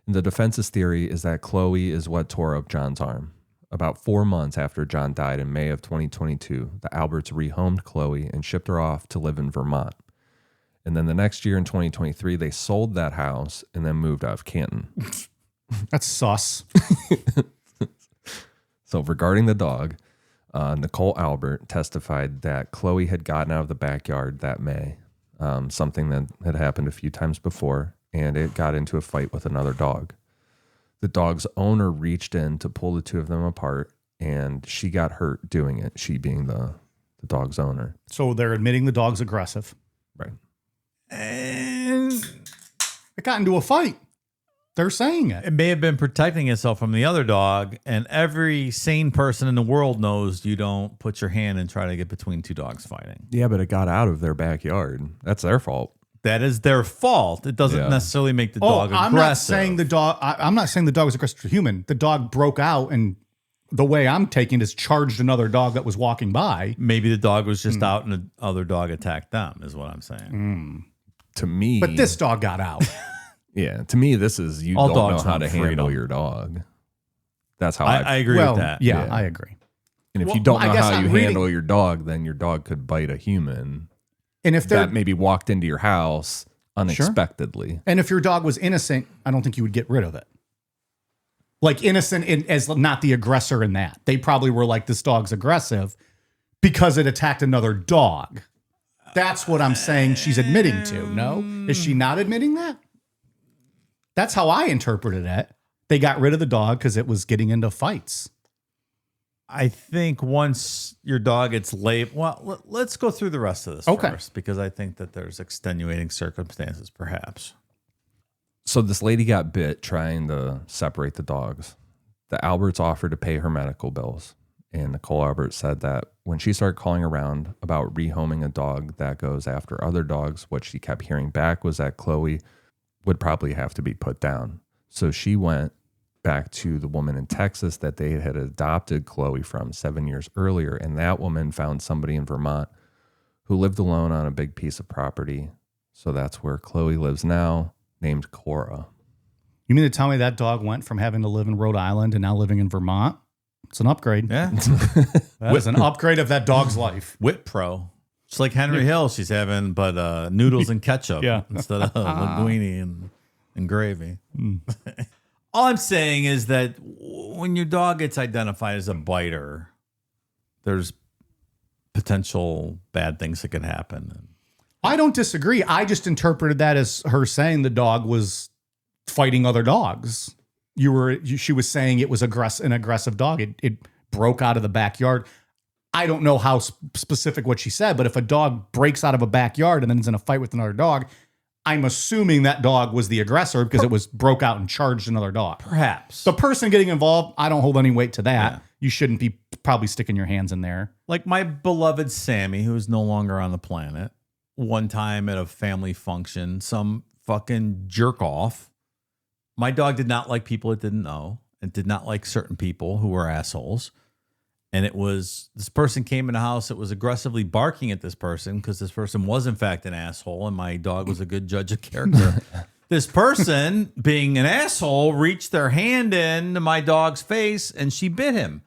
And the defense's theory is that Chloe is what tore up John's arm. About 4 months after John died in May of 2022, the Alberts rehomed Chloe and shipped her off to live in Vermont. And then the next year in 2023, they sold that house and then moved out of Canton. That's sus. So regarding the dog, Nicole Albert testified that Chloe had gotten out of the backyard that May, something that had happened a few times before, and it got into a fight with another dog. The dog's owner reached in to pull the two of them apart, and she got hurt doing it, she being the dog's owner. So they're admitting the dog's aggressive. Right. And It got into a fight. They're saying it. it may have been protecting itself from the other dog, and every sane person in the world knows you don't put your hand and try to get between two dogs fighting. Yeah, but it got out of their backyard. That's their fault. That is their fault. It doesn't Yeah. necessarily make the dog aggressive. I'm not saying the dog. I'm not saying the dog was aggressive to human. The dog broke out, and the way I'm taking it is charged another dog that was walking by. Maybe the dog was just out and the other dog attacked them, is what I'm saying. To me, But this dog got out. yeah, to me, this is you All don't know dogs how want to freedom. handle your dog. That's how I agree well, with that. Yeah, Yeah. I agree. And if Well, you don't I know guess how I'm you reading- handle your dog, then your dog could bite a human And if they're that maybe walked into your house unexpectedly. and if your dog was innocent, I don't think you would get rid of it. Like innocent as not the aggressor in that. They probably were like, this dog's aggressive because it attacked another dog. That's what I'm saying she's admitting to. No? Is she not admitting that? That's how I interpreted it. They got rid of the dog because it was getting into fights. I think once your dog gets laid, well, let's go through the rest of this first, because I think that there's extenuating circumstances, perhaps. So this lady got bit trying to separate the dogs. The Alberts offered to pay her medical bills. And Nicole Albert said that when she started calling around about rehoming a dog that goes after other dogs, what she kept hearing back was that Chloe would probably have to be put down. So she went back to the woman in Texas that they had adopted Chloe from 7 years earlier. And that woman found somebody in Vermont who lived alone on a big piece of property. So that's where Chloe lives now, named Cora. You mean to tell me that dog went from having to live in Rhode Island and now living in Vermont? It's an upgrade. Yeah. That is an upgrade of that dog's life. Whip Pro. Just like Henry Hill, she's having, but noodles and ketchup instead of linguine and gravy. All I'm saying is that when your dog gets identified as a biter, there's potential bad things that could happen. I don't disagree. I just interpreted that as her saying the dog was fighting other dogs. She was saying it was an aggressive dog. It broke out of the backyard. I don't know how specific what she said, but if a dog breaks out of a backyard and then is in a fight with another dog, I'm assuming that dog was the aggressor because it was broke out and charged another dog. Perhaps. The person getting involved, I don't hold any weight to that. Yeah. You shouldn't be probably sticking your hands in there. Like my beloved Sammy, who is no longer on the planet, one time at a family function, some fucking jerk off. My dog did not like people it didn't know and did not like certain people who were assholes. And it was, this person came in the house that was aggressively barking at this person because this person was in fact an asshole and my dog was a good judge of character. This person, being an asshole, reached their hand into my dog's face and she bit him.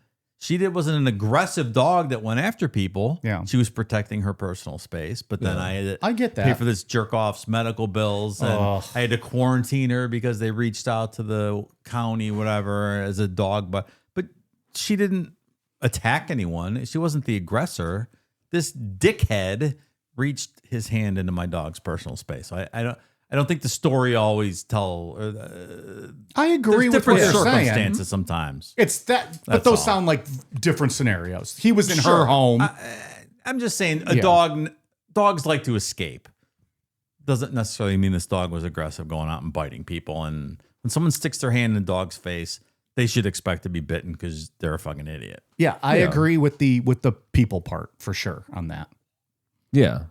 Wasn't an aggressive dog that went after people. Yeah. She was protecting her personal space. But then I get that. pay for this jerk off's medical bills. And I had to quarantine her because they reached out to the county, whatever, as a dog. But she didn't attack anyone. She wasn't the aggressor. This dickhead reached his hand into my dog's personal space. I don't think the story always tell. I agree with what different you're circumstances saying. Sometimes. It's that, but That's those all. sound like different scenarios. He was in Sure. her home. I'm just saying Yeah. dogs like to escape. Doesn't necessarily mean this dog was aggressive going out and biting people. And when someone sticks their hand in a dog's face, they should expect to be bitten because they're a fucking idiot. Yeah, I agree with the people part for sure on that. Yeah,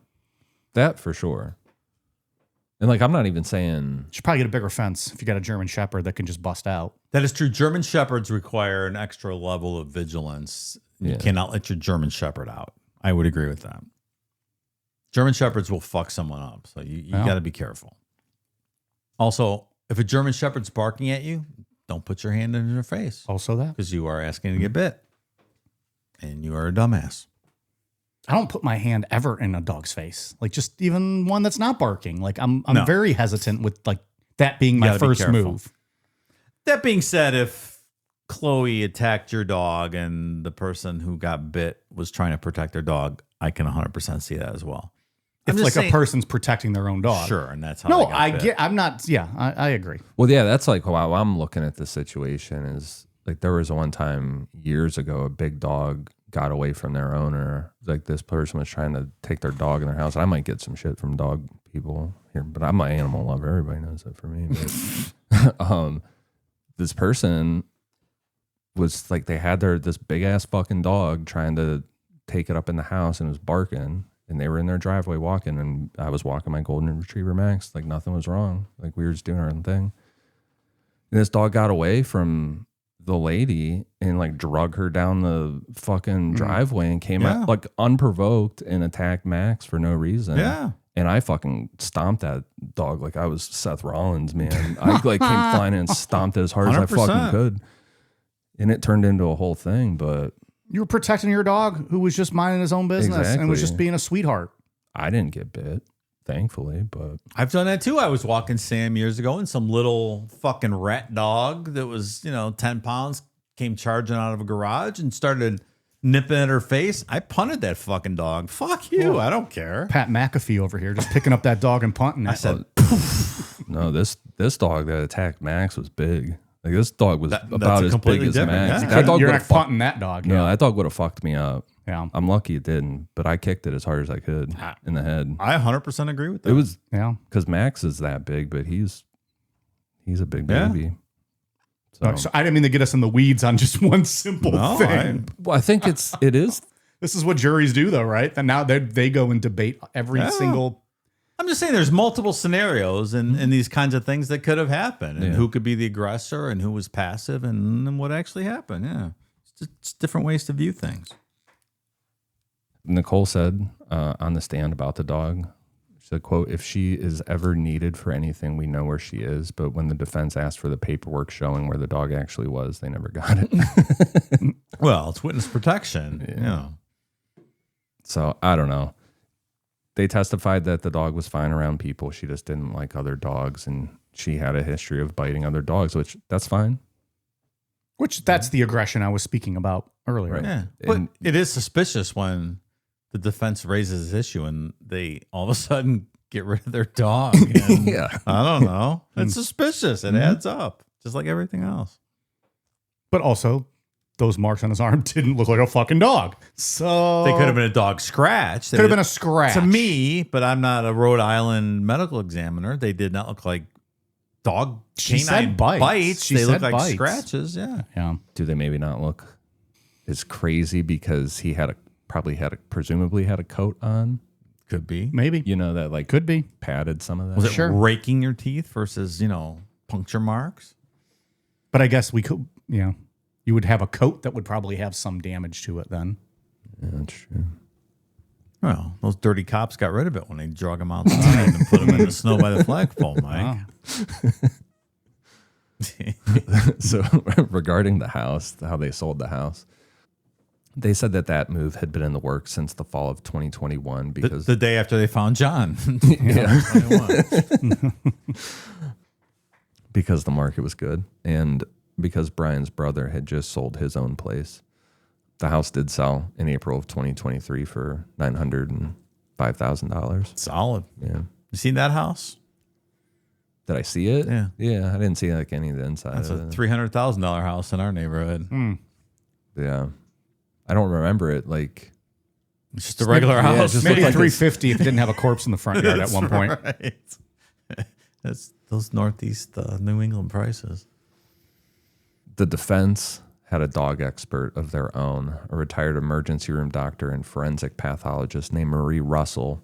that for sure. And like, I'm not even saying. You should probably get a bigger fence if you got a German Shepherd that can just bust out. That is true. German Shepherds require an extra level of vigilance. You Yeah. cannot let your German Shepherd out. I would agree with that. German Shepherds will fuck someone up. So you got to be careful. Also, if a German Shepherd's barking at you, don't put your hand in their face Also that. because you are asking to get bit. And you are a dumbass. I don't put my hand ever in a dog's face. Like just even one that's not barking. Like I'm No. very hesitant with like that being You my gotta be first careful. move. That being said, if Chloe attacked your dog and the person who got bit was trying to protect their dog, I can 100% see that as well. I'm It's just like saying- a person's protecting their own dog. Sure, and that's how No, they got I bit. get. I'm not. Yeah, I agree. Well, yeah, that's like how I'm looking at the situation is like there was one time years ago, a big dog got away from their owner. Like this person was trying to take their dog in their house. I might get some shit from dog people here, but I'm an animal lover. Everybody knows that for me. But, this person was like, they had this big ass fucking dog trying to take it up in the house and it was barking. And they were in their driveway walking, and I was walking my golden retriever Max. Like nothing was wrong. Like we were just doing our own thing. And this dog got away from the lady and like drug her down the fucking driveway and came out like unprovoked and attacked Max for no reason. Yeah. And I fucking stomped that dog like I was Seth Rollins, man. I like came flying in and stomped it as hard as I 100%. fucking could. And it turned into a whole thing, but You were protecting your dog who was just minding his own business and was Exactly. just being a sweetheart. I didn't get bit, thankfully. But I've done that too. I was walking Sam years ago, and some little fucking rat dog that was, 10 pounds came charging out of a garage and started nipping at her face. I punted that fucking dog. Fuck you. I don't care. Pat McAfee over here just picking up that dog and punting it. I said, no, this dog that attacked Max was big. Like this dog was That's about a as big completely as different, Max. yeah. That dog You're would not have fucked. punting that dog. No, Yeah. that dog would have fucked me up. Yeah. I'm lucky it didn't, but I kicked it as hard as I could in the head. I 100% agree with that. It was Yeah. because Max is that big, but he's a big Yeah. baby. So I didn't mean to get us in the weeds on just one simple No, thing. Well, I think it is. This is what juries do, though, right? And now they go and debate every Yeah. single. I'm just saying there's multiple scenarios and these kinds of things that could have happened and Yeah. who could be the aggressor and who was passive and what actually happened. Yeah. It's just different ways to view things. Nicole said on the stand about the dog. said, quote, "If she is ever needed for anything, we know where she is. But when the defense asked for the paperwork showing where the dog actually was, they never got it." Well, it's witness protection. You know. So I don't know. They testified that the dog was fine around people. She just didn't like other dogs, and she had a history of biting other dogs, which that's fine. Which that's the aggression I was speaking about earlier. Right. Yeah. But it is suspicious when the defense raises this issue and they all of a sudden get rid of their dog. And Yeah. I don't know. It's suspicious. It adds up, just like everything else. But also, those marks on his arm didn't look like a fucking dog. So They could have been a dog scratch. Could have been a scratch. To me, but I'm not a Rhode Island medical examiner. They did not look like dog She canine said bites. She They look said like bites. scratches. Yeah. Yeah. Do they maybe not look as crazy because he had presumably had a coat on? Could be. Maybe. You know, that like Could be. padded some of that. Was it Sure. raking your teeth versus, puncture marks? But I guess we could, you would have a coat that would probably have some damage to it then. Yeah, that's true. Well, those dirty cops got rid of it when they drug him outside and put him in the snow by the flagpole, Mike. So regarding the house, how they sold the house, they said that move had been in the works since the fall of 2021 because The day after they found John. because the market was good and because Brian's brother had just sold his own place. The house did sell in April of 2023 for $905,000. Solid. Yeah. You seen that house? Did I see it? Yeah. Yeah, I didn't see like any of the inside. That's a of it. $300,000 house in our neighborhood. Yeah. I don't remember it. Like, It's just a regular Yeah, house. just Maybe looked like this. 350 if it didn't have a corpse in the front yard at one point. Right. That's those Northeast New England prices. the defense had a dog expert of their own, a retired emergency room doctor and forensic pathologist named Marie Russell,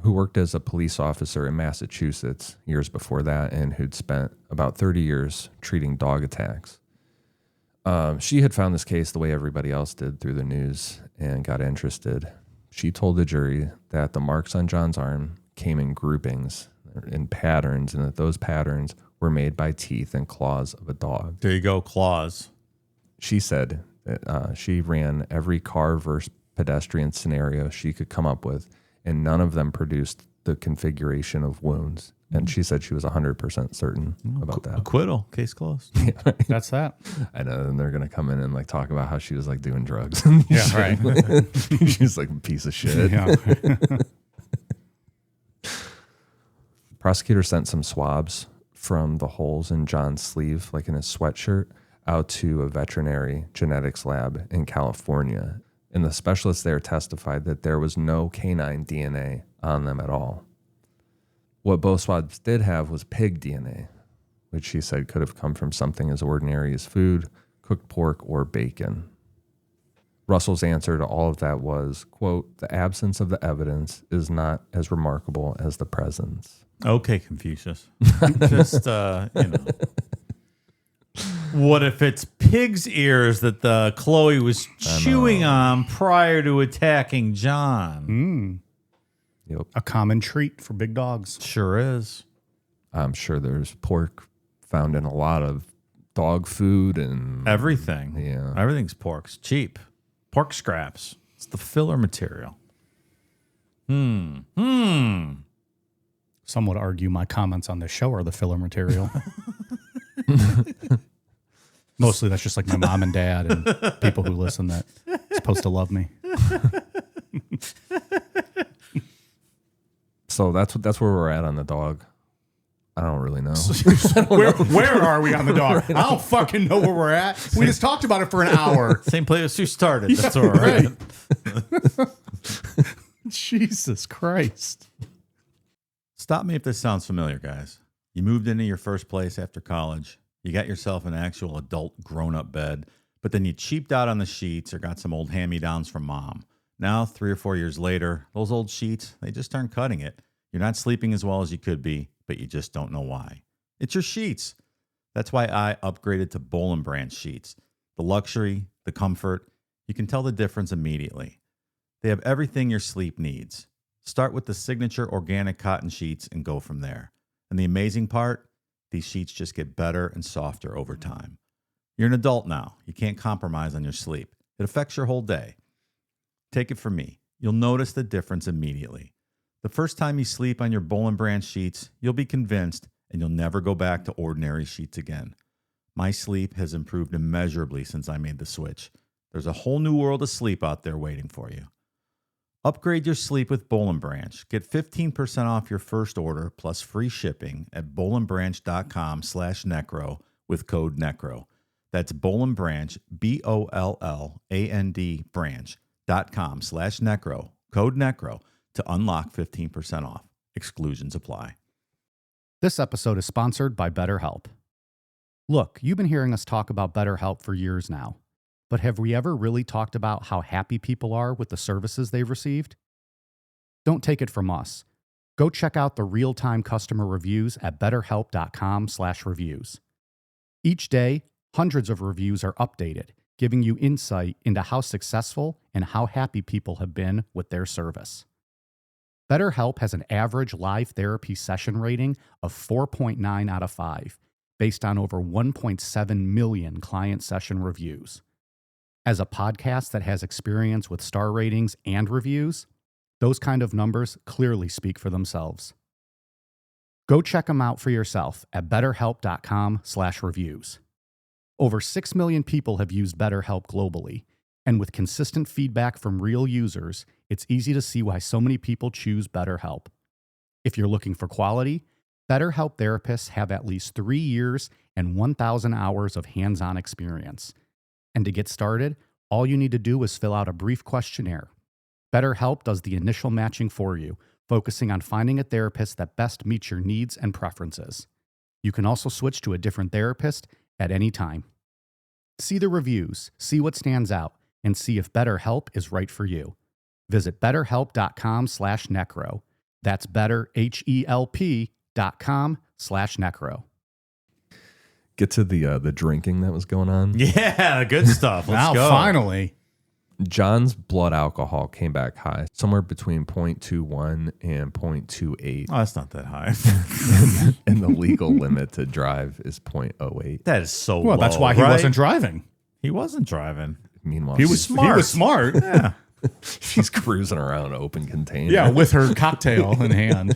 who worked as a police officer in Massachusetts years before that and who'd spent about 30 years treating dog attacks. She had found this case the way everybody else did through the news and got interested. She told the jury that the marks on John's arm came in groupings, in patterns, and that those patterns were made by teeth and claws of a dog. There you go, claws. She said that she ran every car versus pedestrian scenario she could come up with, and none of them produced the configuration of wounds. And she said she was 100% certain about that. Acquittal. Case closed. That's that. I know, and they're going to come in and like talk about how she was like doing drugs. Yeah, right. She's like a piece of shit. Yeah. Prosecutor sent some swabs from the holes in John's sleeve, like in his sweatshirt, out to a veterinary genetics lab in California. And the specialist there testified that there was no canine DNA on them at all. What both swabs did have was pig DNA, which she said could have come from something as ordinary as food, cooked pork, or bacon. Russell's answer to all of that was, quote, "The absence of the evidence is not as remarkable as the presence." Okay, Confucius. Just, what if it's pig's ears that the Chloe was chewing on prior to attacking John? Yep. A common treat for big dogs. Sure is. I'm sure there's pork found in a lot of dog food and Everything. Yeah. Everything's pork. It's cheap. Pork scraps. It's the filler material. Some would argue my comments on this show are the filler material. Mostly that's just like my mom and dad and people who listen that supposed to love me. So that's where we're at on the dog. I don't really know. Where are we on the dog? I don't fucking know where we're at. We just talked about it for an hour. Same place you started. That's all right. Jesus Christ. Stop me if this sounds familiar, guys. You moved into your first place after college. You got yourself an actual adult grown-up bed, but then you cheaped out on the sheets or got some old hand-me-downs from mom. Now, 3 or 4 years later, those old sheets, they just aren't cutting it. You're not sleeping as well as you could be, but you just don't know why. It's your sheets. That's why I upgraded to Boll & Branch sheets. The luxury, the comfort, you can tell the difference immediately. They have everything your sleep needs. Start with the signature organic cotton sheets and go from there. And the amazing part, these sheets just get better and softer over time. You're an adult now. You can't compromise on your sleep. It affects your whole day. Take it from me. You'll notice the difference immediately. The first time you sleep on your Boll & Branch sheets, you'll be convinced and you'll never go back to ordinary sheets again. My sleep has improved immeasurably since I made the switch. There's a whole new world of sleep out there waiting for you. Upgrade your sleep with Boll & Branch. Get 15% off your first order plus free shipping at bollandbranch.com/necro with code necro. That's Boll & Branch, BOLLAND branch.com/necro, code necro to unlock 15% off. Exclusions apply. This episode is sponsored by BetterHelp. Look, you've been hearing us talk about BetterHelp for years now, but have we ever really talked about how happy people are with the services they've received? Don't take it from us. Go check out the real-time customer reviews at betterhelp.com/reviews. Each day, hundreds of reviews are updated, giving you insight into how successful and how happy people have been with their service. BetterHelp has an average live therapy session rating of 4.9 out of 5, based on over 1.7 million client session reviews. As a podcast that has experience with star ratings and reviews, those kind of numbers clearly speak for themselves. Go check them out for yourself at betterhelp.com/reviews. Over 6 million people have used BetterHelp globally, and with consistent feedback from real users, it's easy to see why so many people choose BetterHelp. If you're looking for quality, BetterHelp therapists have at least 3 years and 1,000 hours of hands-on experience. And to get started, all you need to do is fill out a brief questionnaire. BetterHelp does the initial matching for you, focusing on finding a therapist that best meets your needs and preferences. You can also switch to a different therapist at any time. See the reviews, see what stands out, and see if BetterHelp is right for you. Visit betterhelp.com/necro. That's betterhelp.com/necro. Get to the drinking that was going on. Yeah, good stuff. Let's Now, go. finally. John's blood alcohol came back high, somewhere between 0.21 and 0.28. Oh, that's not that high. And the legal limit to drive is 0.08. That is so Well, low, that's why he right? wasn't driving. He wasn't driving. Meanwhile, He was smart. Yeah. she's cruising around open container. Yeah, with her cocktail in hand.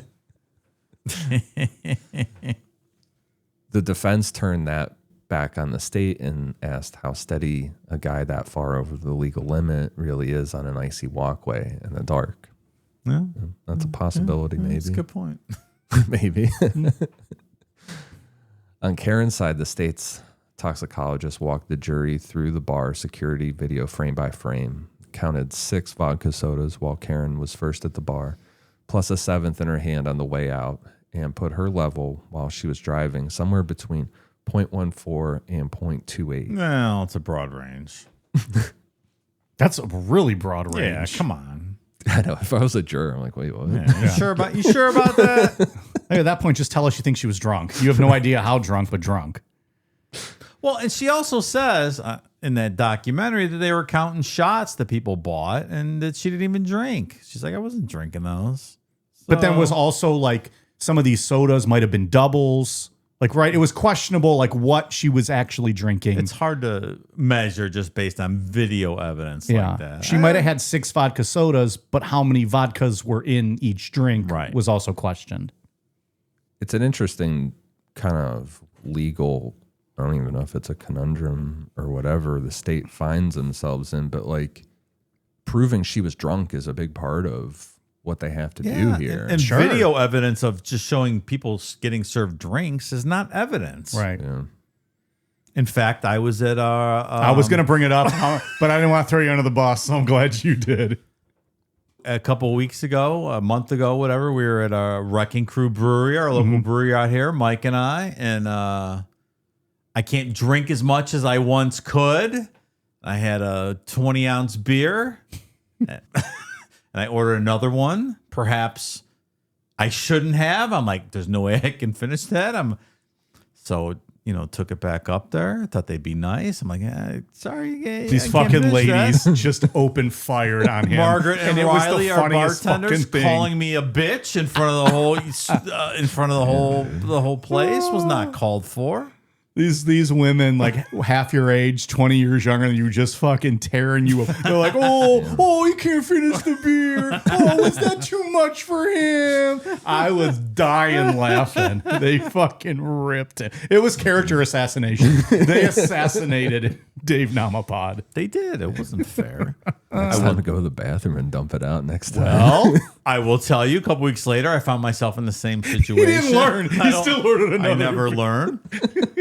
The defense turned that back on the state and asked how steady a guy that far over the legal limit really is on an icy walkway in the dark. Yeah. That's a possibility, maybe. That's a good point. Maybe. On Karen's side, the state's toxicologist walked the jury through the bar security video frame by frame, counted 6 vodka sodas while Karen was first at the bar, plus a 7th in her hand on the way out, and put her level while she was driving somewhere between 0.14 and 0.28. Well, it's a broad range. That's a really broad range. Yeah, come on. I know. If I was a juror, I'm like, wait, what? Yeah. You sure about that? Hey, at that point, just tell us you think she was drunk. You have no idea how drunk, but drunk. Well, and she also says in that documentary that they were counting shots that people bought and that she didn't even drink. She's like, I wasn't drinking those. But then was also like some of these sodas might have been doubles. Like, right, it was questionable, like what she was actually drinking. It's hard to measure just based on video evidence like that. She might have had 6 vodka sodas, but how many vodkas were in each drink was also questioned. It's an interesting kind of legal, I don't even know if it's a conundrum or whatever the state finds themselves in, but like proving she was drunk is a big part of what they have to do here. And video evidence of just showing people getting served drinks is not evidence. Right. Yeah. In fact, I was at I was going to bring it up, but I didn't want to throw you under the bus, so I'm glad you did. a couple of weeks ago, a month ago, whatever. We were at a Wrecking Crew brewery, our local brewery out here, Mike and and I can't drink as much as I once could. I had a 20-ounce beer. And I ordered another one. Perhaps I shouldn't have. I'm like, there's no way I can finish that. So took it back up there. Thought they'd be nice. I'm like, sorry, these fucking ladies just open fired on him. Margaret and it was Riley, the our funniest bartenders, fucking thing. calling me a bitch in front of the whole, the whole place was not called for. These women, like half your age, 20 years younger than you, just fucking tearing you up. They're like, oh, he can't finish the beer. Oh, is that too much for him? I was dying laughing. They fucking ripped it. It was character assassination. They assassinated Dave Namapod. They did. It wasn't fair. Next time to go to the bathroom and dump it out next time. Well, I will tell you, a couple weeks later, I found myself in the same situation. He didn't learn. He still ordered another. I never learned.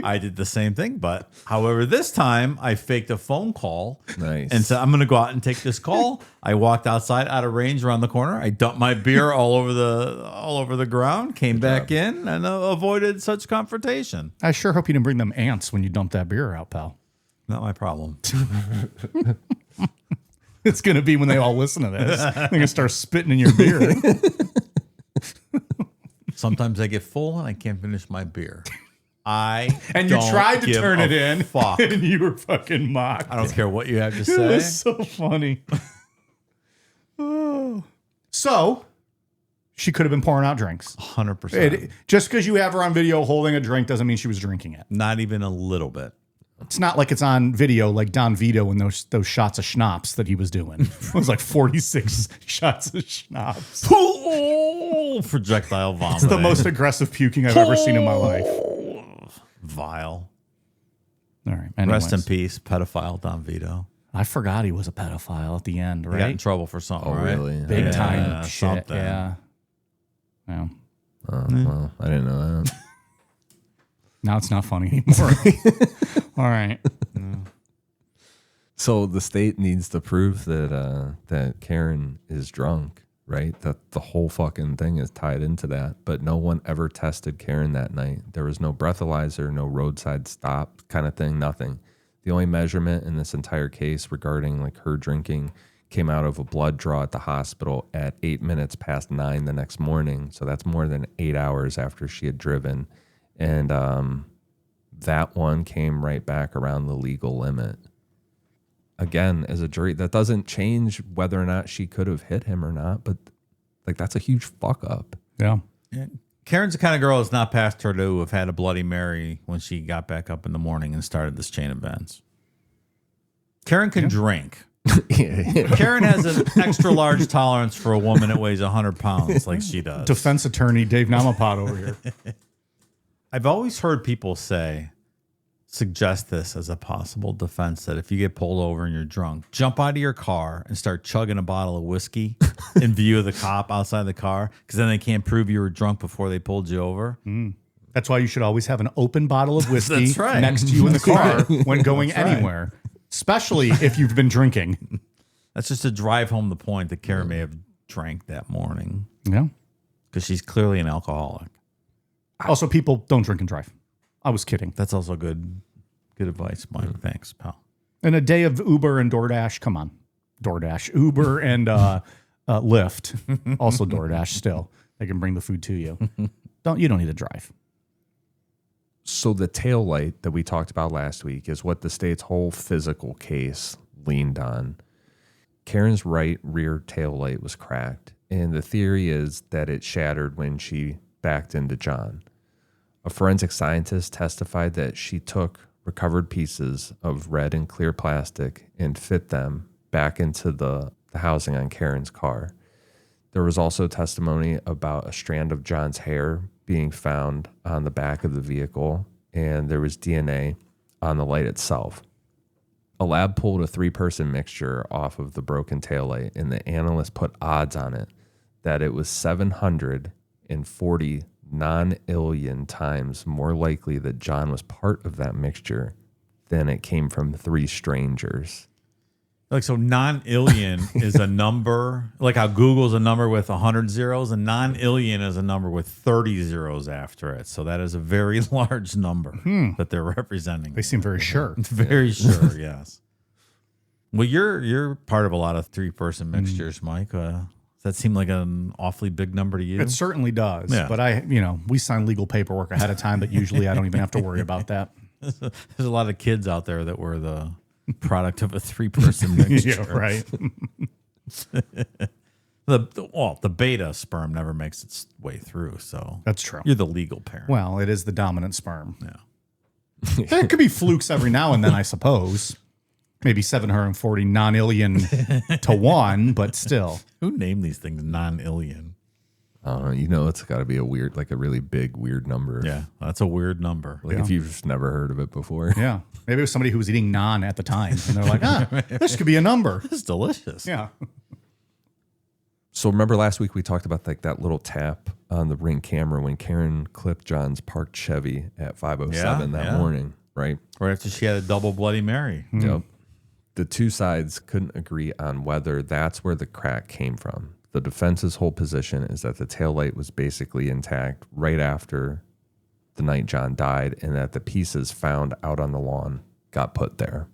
I did the same thing, but however, this time I faked a phone call. Nice. And said, I'm going to go out and take this call. I walked outside out of range around the corner. I dumped my beer all over the ground, came back in, and avoided such confrontation. I sure hope you didn't bring them ants when you dumped that beer out, pal. Not my problem. It's going to be when they all listen to this. They're going to start spitting in your beer. Sometimes I get full and I can't finish my beer. And you tried to turn it in, fuck. and you were fucking mocked. I don't care what you have to It say. was so funny. Oh. So, she could have been pouring out drinks. 100%. Just because you have her on video holding a drink doesn't mean she was drinking it. Not even a little bit. It's not like it's on video like Don Vito and those shots of schnapps that he was doing. It was like 46 shots of schnapps. Projectile vomit. It's the most aggressive puking I've ever seen in my life. Vile. All right. Anyways. Rest in peace, pedophile Don Vito. I forgot he was a pedophile at the end, He got in right? trouble for something, Oh, right? really? Big time shit. something. Yeah. Yeah. Well, I didn't know that. Now it's not funny anymore. All right. So the state needs to prove that that Karen is drunk, right? That the whole fucking thing is tied into that. But no one ever tested Karen that night. There was no breathalyzer, no roadside stop kind of thing, nothing. The only measurement in this entire case regarding like her drinking came out of a blood draw at the hospital at 8 minutes past 9 the next morning. So that's more than 8 hours after she had driven. And that one came right back around the legal limit. Again, as a jury, that doesn't change whether or not she could have hit him or not, but like that's a huge fuck up. Yeah. Karen's the kind of girl that's not past her to have had a Bloody Mary when she got back up in the morning and started this chain of events. Karen can drink. Karen has an extra large tolerance for a woman that weighs 100 pounds like she does. Defense attorney Dave Namapod over here. I've always heard people suggest this as a possible defense, that if you get pulled over and you're drunk, jump out of your car and start chugging a bottle of whiskey in view of the cop outside the car, because then they can't prove you were drunk before they pulled you over. That's why you should always have an open bottle of whiskey That's right. next to you in the car when going anywhere, especially if you've been drinking. That's just to drive home the point that Karen may have drank that morning, Yeah. because she's clearly an alcoholic. Also, people don't drink and drive. I was kidding. That's also good advice, Mike. Thanks, pal. In a day of Uber and DoorDash, come on. DoorDash, Uber and Lyft, also DoorDash still. They can bring the food to you. You don't need to drive. So the taillight that we talked about last week is what the state's whole physical case leaned on. Karen's right rear taillight was cracked, and the theory is that it shattered when she backed into John. A forensic scientist testified that she took recovered pieces of red and clear plastic and fit them back into the housing on Karen's car. There was also testimony about a strand of John's hair being found on the back of the vehicle, and there was DNA on the light itself. A lab pulled a 3-person mixture off of the broken taillight, and the analyst put odds on it that it was 740 non-alien times more likely that John was part of that mixture than it came from 3 strangers. Like, so non-alien is a number, like how Google's a number with 100 zeros, and non-alien is a number with 30 zeros after it. So that is a very large number that they're representing. They seem very sure. Very sure, yes. Well, you're part of a lot of 3-person mixtures, Mike. Does that seem like an awfully big number to you? It certainly does. Yeah. But we sign legal paperwork ahead of time, but usually I don't even have to worry about that. There's a lot of kids out there that were the product of a 3-person mixture. Yeah, right. The beta sperm never makes its way through, so That's true. you're the legal parent. Well, it is the dominant sperm. Yeah. There could be flukes every now and then, I suppose. Maybe 740 non-illion to 1, but still. Who named these things non-illion? I don't know. It's got to be a weird, like a really big, weird number. Yeah, that's a weird number. Like if you've just never heard of it before. Yeah. Maybe it was somebody who was eating naan at the time. And they're like, this could be a number. It's delicious. Yeah. So remember last week we talked about like that little tap on the Ring camera when Karen clipped John's parked Chevy at 5:07 that morning, right? Right after she had a double Bloody Mary. Yep. The two sides couldn't agree on whether that's where the crack came from. The defense's whole position is that the taillight was basically intact right after the night John died and that the pieces found out on the lawn got put there.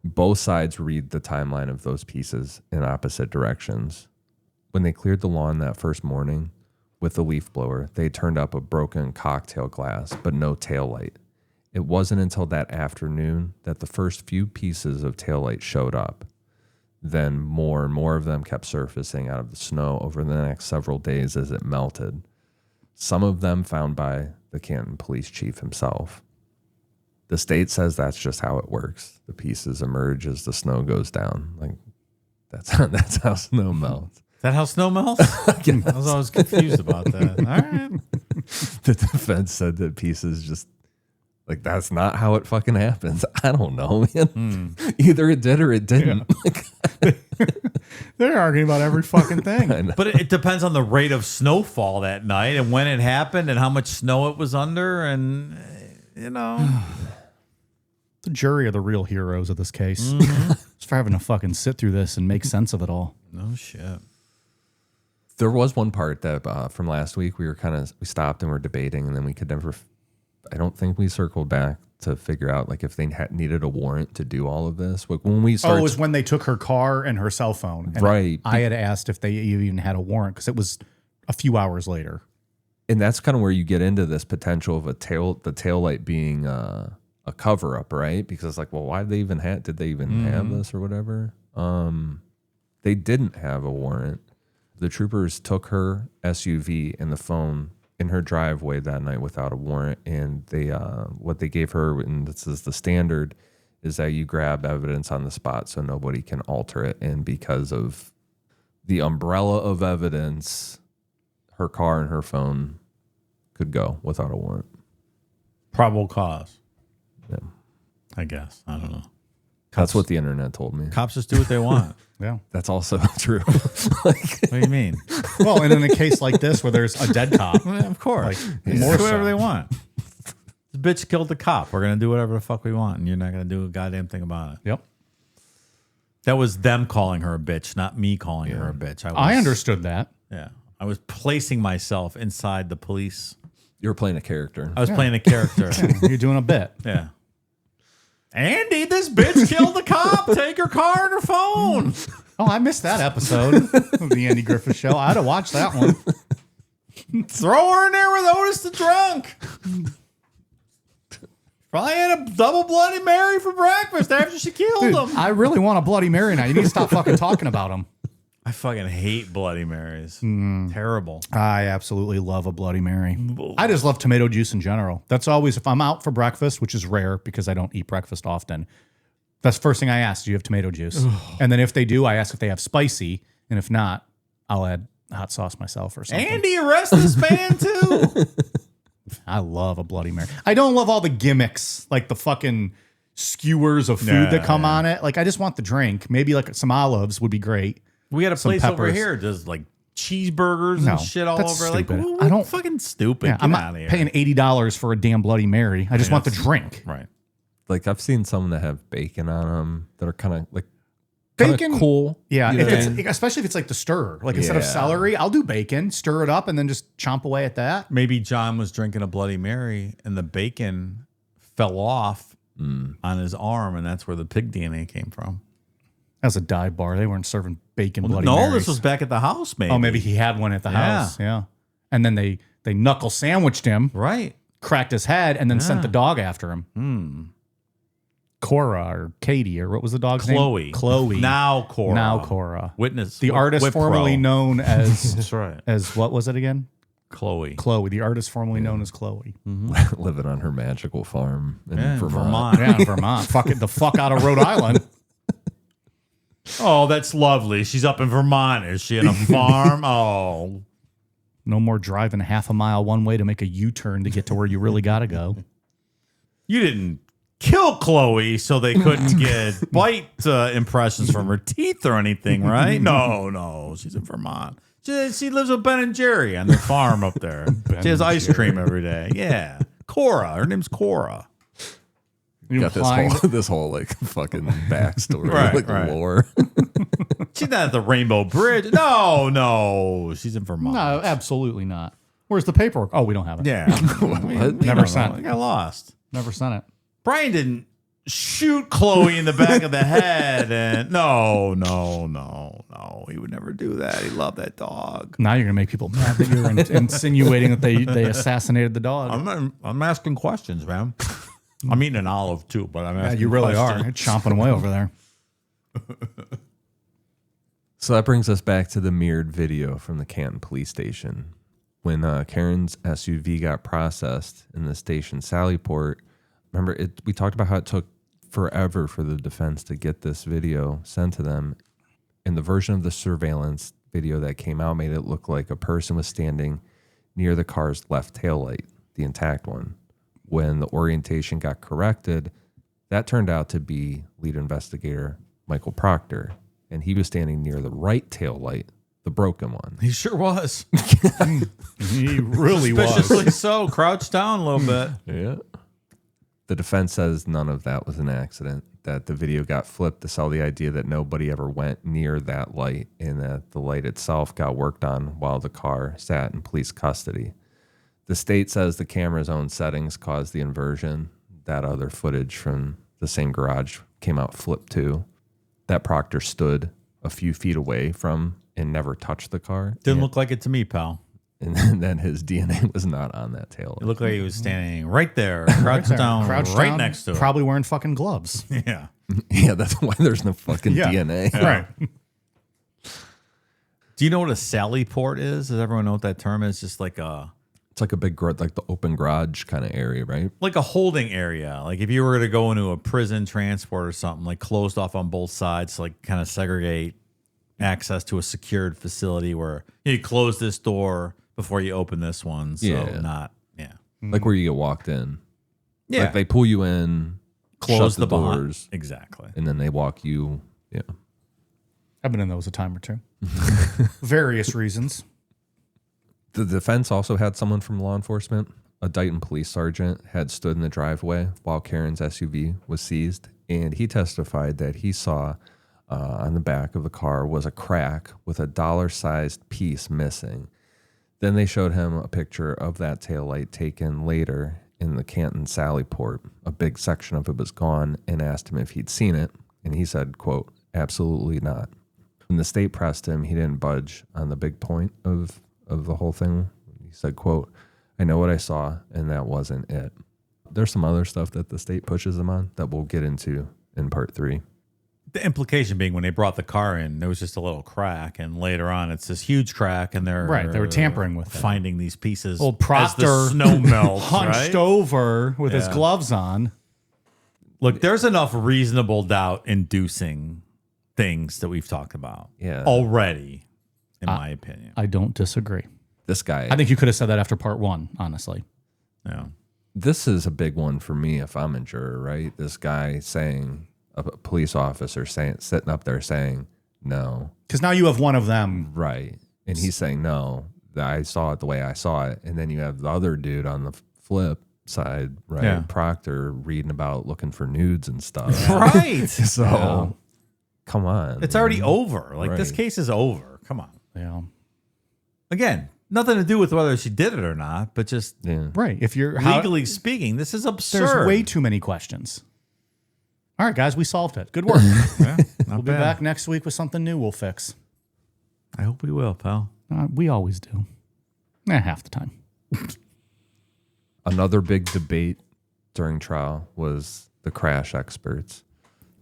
Both sides read the timeline of those pieces in opposite directions. When they cleared the lawn that first morning with the leaf blower, they turned up a broken cocktail glass, but no taillight. It wasn't until that afternoon that the first few pieces of taillight showed up. Then more and more of them kept surfacing out of the snow over the next several days as it melted. Some of them found by the Canton police chief himself. The state says that's just how it works. The pieces emerge as the snow goes down. Like that's how snow melts. Is that how snow melts? I was always confused about that. All right. The defense said that pieces just like that's not how it fucking happens. I don't know, man. Either it did or it didn't. Yeah. They're arguing about every fucking thing. But it depends on the rate of snowfall that night and when it happened and how much snow it was under. And, The jury are the real heroes of this case. Just for having to fucking sit through this and make sense of it all. No shit. There was one part that from last week we stopped and were debating, and then we could never. I don't think we circled back to figure out like if they needed a warrant to do all of this. Like when we started, it was when they took her car and her cell phone. And right. I had asked if they even had a warrant because it was a few hours later. And that's kind of where you get into this potential of the taillight being a cover up, right? Because it's like, well, why did they even have this or whatever? They didn't have a warrant. The troopers took her SUV and the phone in her driveway that night without a warrant, and they what they gave her, and this is the standard, is that you grab evidence on the spot so nobody can alter it. And because of the umbrella of evidence, her car and her phone could go without a warrant. Probable cause. Yeah. I guess. I don't know. That's what the internet told me. Cops just do what they want. Yeah. That's also true. What do you mean? Well, and in a case like this where there's a dead cop, Of course. more Do whatever so. they want. This bitch killed the cop. We're going to do whatever the fuck we want, and you're not going to do a goddamn thing about it. Yep. That was them calling her a bitch, not me calling her a bitch. I understood that. Yeah. I was placing myself inside the police. You were playing a character. I was playing a character. You're doing a bit. Yeah. Andy, this bitch killed the cop. Take her car and her phone. Oh, I missed that episode of the Andy Griffith Show. I'd have watched that one. Throw her in there with Otis the drunk. Probably had a double Bloody Mary for breakfast after she killed him. I really want a Bloody Mary now. You need to stop fucking talking about them. I fucking hate Bloody Marys. Terrible. I absolutely love a Bloody Mary. I just love tomato juice in general. That's always, if I'm out for breakfast, which is rare because I don't eat breakfast often, that's the first thing I ask. Do you have tomato juice? And then if they do, I ask if they have spicy. And if not, I'll add hot sauce myself or something. Andy, arrest this man too. I love a Bloody Mary. I don't love all the gimmicks, like the fucking skewers of food that come on it. Like, I just want the drink. Maybe like some olives would be great. We got a Some place over peppers. here does like cheeseburgers No, and shit all that's over. stupid. Like, I don't- fucking stupid. Yeah, Get I'm out not of here. paying $80 for a damn Bloody Mary. I just want the drink. Right. Like I've seen some that have bacon on them that are kind of like kinda Bacon? cool. Yeah, You know if what it's, I mean? especially if it's like the stir. Like instead of Yeah. celery, I'll do bacon, stir it up, and then just chomp away at that. Maybe John was drinking a Bloody Mary and the bacon fell off on his arm, and that's where the pig DNA came from. As a dive bar, they weren't serving bacon Bloody no, Marys. this was back at the house, maybe. Oh, maybe he had one at the house. Yeah. And then they knuckle sandwiched him, Right. cracked his head, and then sent the dog after him. Cora or Katie, or what was the dog's Chloe. name? Chloe. Now Cora. Now Cora. Witness. The artist Whip formerly Pro. known as That's right. as what was it again? Chloe. Chloe. The artist formerly known as Chloe. Living on her magical farm in Yeah, Vermont. Yeah, in Vermont. Fuck it, the fuck out of Rhode Island. Oh, that's lovely. She's up in Vermont. Is she in a farm? Oh. No more driving half a mile one way to make a U-turn to get to where you really got to go. You didn't kill Chloe so they couldn't get bite impressions from her teeth or anything, right? No. She's in Vermont. She lives with Ben and Jerry on their farm up there. She has ice cream every day. Yeah. Cora. Her name's Cora. You Got implying- this whole like fucking backstory, Right, like right. lore. She's not at the Rainbow Bridge. No. She's in Vermont. No, absolutely not. Where's the paperwork? Oh, we don't have it. Yeah. Never sent I it. got lost. Never sent it. Brian didn't shoot Chloe in the back of the head. And no. He would never do that. He loved that dog. Now you're gonna make people mad that you're insinuating that they assassinated the dog. I'm asking questions, man. I'm eating an olive too, but I'm asking Yeah, you really questions. are. You're chomping away over there. So that brings us back to the mirrored video from the Canton police station. When Karen's SUV got processed in the station Sallyport, remember we talked about how it took forever for the defense to get this video sent to them. And the version of the surveillance video that came out made it look like a person was standing near the car's left taillight, the intact one. When the orientation got corrected, that turned out to be lead investigator Michael Proctor, and he was standing near the right taillight, the broken one. He sure was. He really was. Suspiciously so. Crouched down a little bit. Yeah. The defense says none of that was an accident, that the video got flipped to sell the idea that nobody ever went near that light and that the light itself got worked on while the car sat in police custody. The state says the camera's own settings caused the inversion. That other footage from the same garage came out flipped too. That Proctor stood a few feet away from and never touched the car. Didn't look like it to me, pal. And then his DNA was not on that tail. It looked like he was standing right there, crouched down, Crouched right down, next to it. Probably wearing fucking gloves. Yeah. Yeah, that's why there's no fucking Yeah. DNA. Right. Do you know what a Sally port is? Does everyone know what that term is? Just like a It's like a big, like the open garage kind of area, right? holding area. Like if you were to go into a prison transport or something, like closed off on both sides, to like kind of segregate access to a secured facility where you close this door before you open this one. So Yeah. not, yeah. Like where you get walked in. Yeah. Like they pull you in, Close shut the behind- doors, Exactly. and then they walk you. Yeah. I've been in those a time or two. Various reasons. The defense also had someone from law enforcement. A Dighton police sergeant had stood in the driveway while Karen's SUV was seized, and he testified that he saw on the back of the car was a crack with a dollar-sized piece missing. Then they showed him a picture of that taillight taken later in the Canton Sallyport. A big section of it was gone, and asked him if he'd seen it, and he said, quote, "Absolutely not." When the state pressed him, he didn't budge on the big point of the whole thing. He said, quote, "I know what I saw, and that wasn't it." There's some other stuff that the state pushes him on that we'll get into in part 3. The implication being when they brought the car in, there was just a little crack, and later on it's this huge crack, and they're Right, they were tampering with it. finding these pieces. Old as Proctor the snow melts, hunched right? over with his Yeah. gloves on. Look, there's enough reasonable doubt inducing things that we've talked about Yeah. already, in my opinion. I don't disagree. This guy, I think you could have said that after part 1, honestly. Yeah. this is a big one for me if I'm a juror, right? This guy saying, a police officer saying, sitting up there saying, no, Because now you have one of them. right. And he's saying, no, that I saw it the way I saw it. And then you have the other dude on the flip side, right? Yeah. Proctor reading about looking for nudes and stuff. Right. So, come on. It's already over. Like, this Right. case is over. Come on. Yeah. Again, nothing to do with whether she did it or not, but just Yeah. Right. If you're legally speaking, this is absurd. there's way too many questions. All right, guys, we solved it. Good work. Yeah, We'll be back next week with something new we'll fix. I hope we will, pal. We always do. Half the time. Another big debate during trial was the crash experts.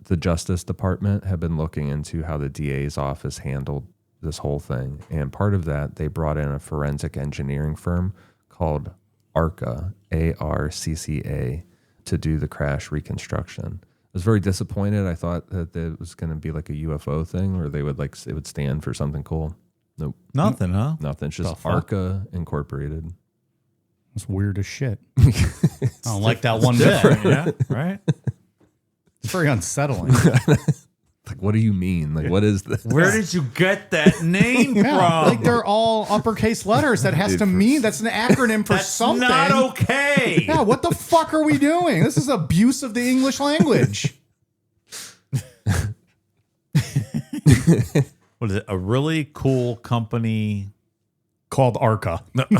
The Justice Department had been looking into how the DA's office handled this whole thing. And part of that, they brought in a forensic engineering firm called ARCA, ARCCA, to do the crash reconstruction. I was very disappointed. I thought that it was going to be like a UFO thing where they would it would stand for something cool. Nope. Nothing, huh? Nothing. It's just ARCA Incorporated. It's weird as shit. I don't like that one bit. Yeah, right? It's very unsettling. Like, what do you mean? Like, what is this? Where did you get that name from? Like they're all uppercase letters. That has to mean that's an acronym for something. Not okay. Yeah, what the fuck are we doing? This is abuse of the English language. What is it? A really cool company Called ARCA. that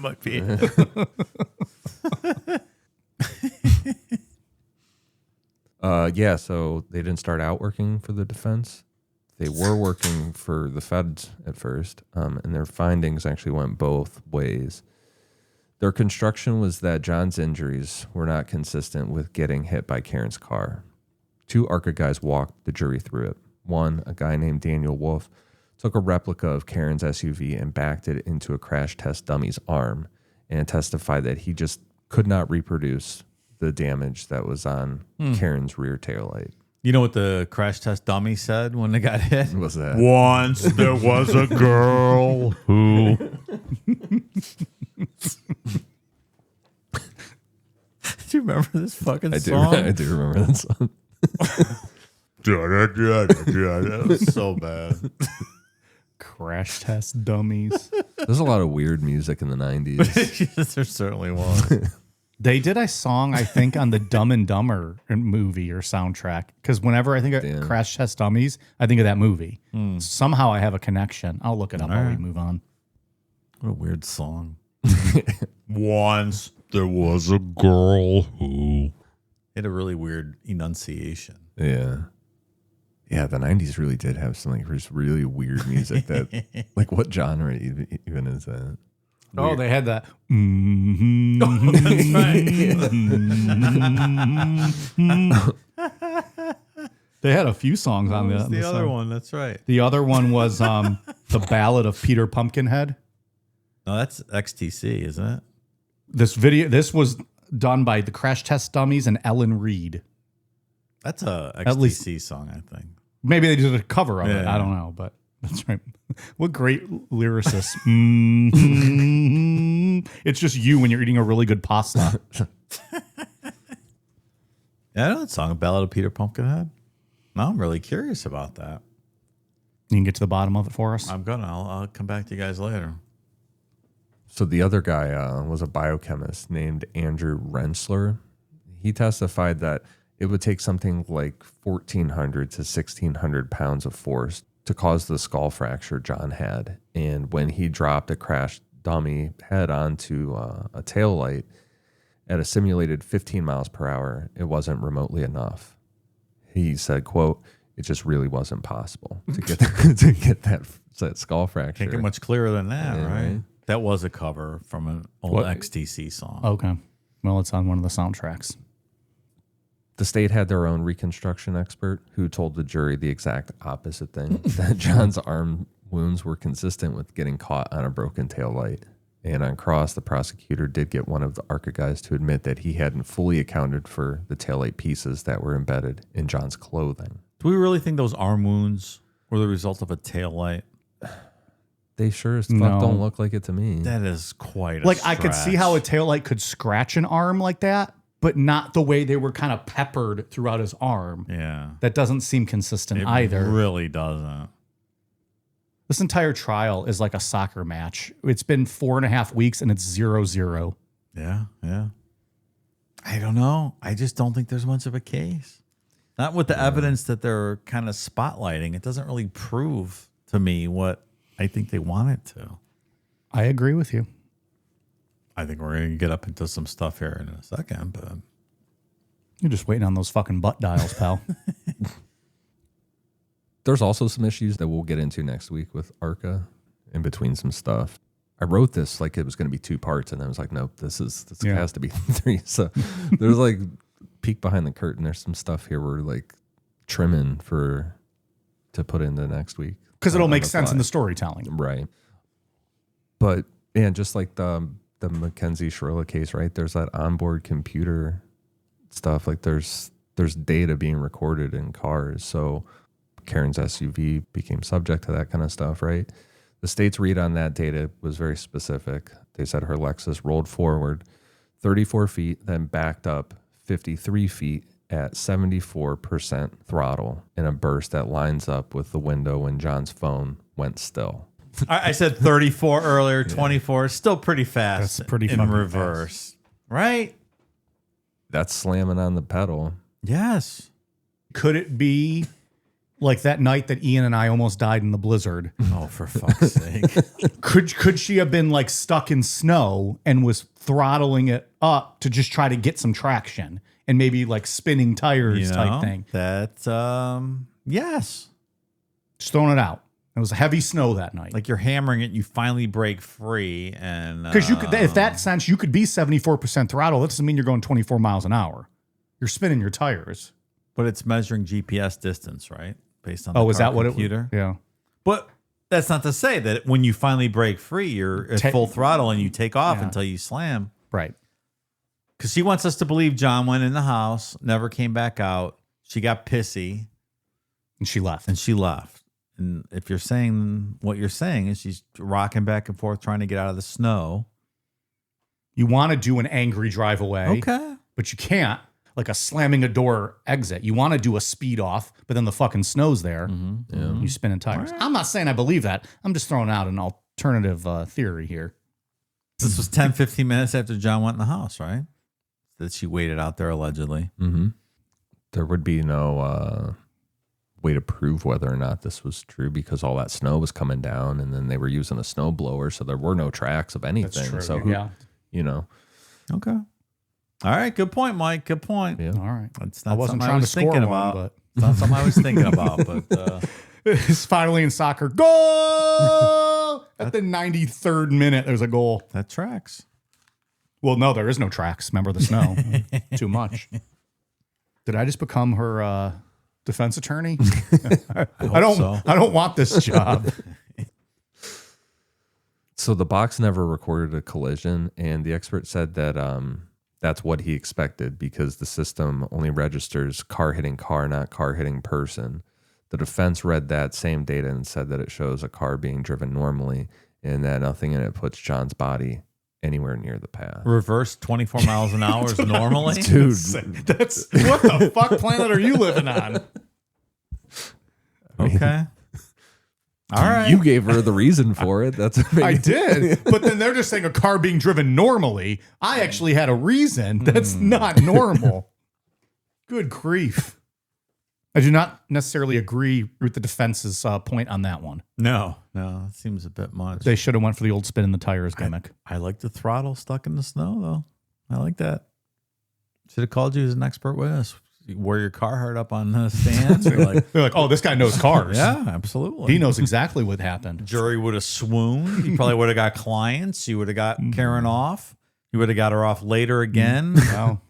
might be. Yeah, so they didn't start out working for the defense. They were working for the feds at first, and their findings actually went both ways. Their construction was that John's injuries were not consistent with getting hit by Karen's car. 2 ARCA guys walked the jury through it. One, a guy named Daniel Wolf, took a replica of Karen's SUV and backed it into a crash test dummy's arm and testified that he just could not reproduce the damage that was on Karen's rear taillight. You know what the crash test dummy said when they got hit? What was that? Once there was a girl who... Do you remember this fucking song? I do remember that song. That was so bad. Crash test dummies. There's a lot of weird music in the 90s. There certainly was. They did a song, I think, on the Dumb and Dumber movie or soundtrack. Because whenever I think of Crash Test Dummies, I think of that movie. Somehow I have a connection. I'll look it up while we move on. What a weird song. Once there was a girl who... It had a really weird enunciation. Yeah. Yeah, the 90s really did have some like just really weird music that, like, what genre even is that? Weird. Oh, they had that. They had a few songs on the other one. That's right. The other one was the Ballad of Peter Pumpkinhead. No, that's XTC, isn't it? This was done by the Crash Test Dummies and Ellen Reed. That's a XTC song, I think. Maybe they did a cover of it. I don't know, but that's right. What great lyricists. Mm-hmm. It's just you when you're eating a really good pasta. Yeah, I know that song, Ballad of Peter Pumpkinhead. Now I'm really curious about that. You can get to the bottom of it for us? I'm gonna. I'll come back to you guys later. So the other guy was a biochemist named Andrew Rensler. He testified that it would take something like 1,400 to 1,600 pounds of force to cause the skull fracture John had. And when he dropped a crashed dummy head onto a taillight at a simulated 15 miles per hour, it wasn't remotely enough. He said, quote, it just really wasn't possible to get that skull fracture. Can't get much clearer than that, Yeah, right? right. That was a cover from an old XTC song. Okay. Well, it's on one of the soundtracks. The state had their own reconstruction expert who told the jury the exact opposite thing, that John's arm wounds were consistent with getting caught on a broken taillight. And on cross, the prosecutor did get one of the ARCA guys to admit that he hadn't fully accounted for the taillight pieces that were embedded in John's clothing. Do we really think those arm wounds were the result of a taillight? They sure as fuck don't look like it to me. That is quite a Like, I could see how a taillight could scratch an arm like that, but not the way they were kind of peppered throughout his arm. Yeah. That doesn't seem consistent It either. really doesn't. This entire trial is like a soccer match. It's been 4.5 weeks and it's 0-0. Yeah, yeah. I don't know. I just don't think there's much of a case. Not with the evidence that they're kind of spotlighting. It doesn't really prove to me what I think they want it to. I agree with you. I think we're going to get up into some stuff here in a second, but You're just waiting on those fucking butt dials, pal. There's also some issues that we'll get into next week with ARCA in between some stuff. I wrote this like it was going to be 2 parts, and I was like, nope, this has to be 3. So there's like peek behind the curtain. There's some stuff here we're like trimming to put into next week. Because it'll make sense in the storytelling. Right. But, and just like the Mackenzie Shirella case, right? There's that onboard computer stuff. Like there's data being recorded in cars. So Karen's SUV became subject to that kind of stuff, right? The state's read on that data was very specific. They said her Lexus rolled forward 34 feet, then backed up 53 feet at 74% throttle in a burst that lines up with the window when John's phone went still. I said 34 earlier, 24. Still pretty fast. That's pretty in fucking reverse. Right? That's slamming on the pedal. Yes. Could it be like that night that Ian and I almost died in the blizzard? Oh, for fuck's sake. Could she have been like stuck in snow and was throttling it up to just try to get some traction and maybe like spinning tires type thing? That's, yes. Just throwing it out. It was heavy snow that night. Like you're hammering it, you finally break free. And because you could, if that sense, you could be 74% throttle. That doesn't mean you're going 24 miles an hour. You're spinning your tires. But it's measuring GPS distance, right? Based on Oh, the is that what computer. it was? Yeah. But that's not to say that when you finally break free, you're at full throttle and you take off until you slam. Right. Because she wants us to believe John went in the house, never came back out. She got pissy. And she left. And she left. And if you're saying what you're saying is she's rocking back and forth trying to get out of the snow. You want to do an angry drive away. Okay. But you can't. Like a slamming a door exit. You want to do a speed off, but then the fucking snow's there. Mm-hmm. Yeah. You spinning tires. Right. I'm not saying I believe that. I'm just throwing out an alternative theory here. This was 10, 15 minutes after John went in the house, right? That she waited out there allegedly. Mm-hmm. There would be no way to prove whether or not this was true because all that snow was coming down and then they were using a snow blower. So there were no tracks of anything. That's true. So, you know. Okay. All right. Good point, Mike. Good point. Yeah. All right. It's not I wasn't something trying I to was score thinking one, about. but It's not something I was thinking about, but it's finally in soccer. Goal! At the 93rd minute, there's a goal. that tracks. Well, no, there is no tracks. Remember the snow. Too much. Did I just become her defense attorney? I don't want this job. So the box never recorded a collision, and the expert said that that's what he expected because the system only registers car hitting car, not car hitting person. The defense read that same data and said that it shows a car being driven normally and that nothing in it puts John's body anywhere near the path. Reverse 24 miles an hour is normally? Dude, That's what the fuck planet are you living on? Okay. All right. You gave her the reason for it. That's I did, but then they're just saying a car being driven normally. I actually had a reason. That's not normal. Good grief. I do not necessarily agree with the defense's point on that one. No, it seems a bit much. They should have went for the old spin in the tires gimmick. I like the throttle stuck in the snow, though. I like that. Should have called you as an expert witness. You wore your Carhartt up on the stands. They're like, oh, this guy knows cars. Yeah, absolutely. He knows exactly what happened. Jury would have swooned. You probably would have got clients. You would have got Karen off. You would have got her off later again. Wow.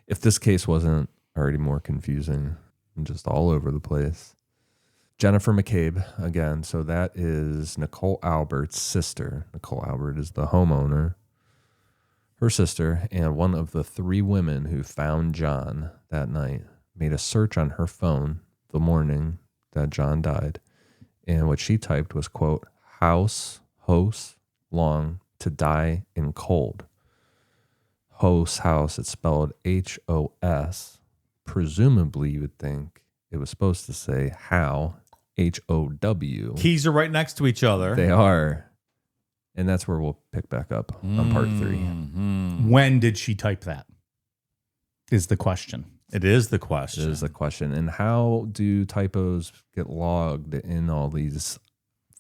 If this case wasn't already more confusing and just all over the place. Jennifer McCabe, again. So that is Nicole Albert's sister. Nicole Albert is the homeowner. Her sister and one of the 3 women who found John that night made a search on her phone the morning that John died. And what she typed was, quote, house, long to die in cold. House, it's spelled H-O-S. Presumably you would think it was supposed to say how, H-O-W. Keys are right next to each other. They are. And that's where we'll pick back up on part 3. When did she type that? Is the question. It is the question. It is the question. And how do typos get logged in all these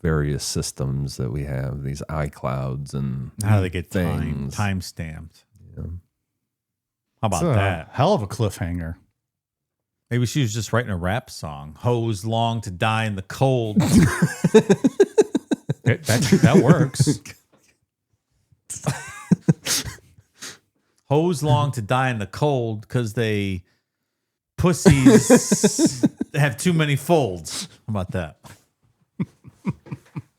various systems that we have, these iClouds and How do they get things. time stamped? Yeah. How about It's a that? hell of a cliffhanger. Maybe she was just writing a rap song. Hose long to die in the cold. That works. Hose long to die in the cold because they pussies have too many folds. How about that?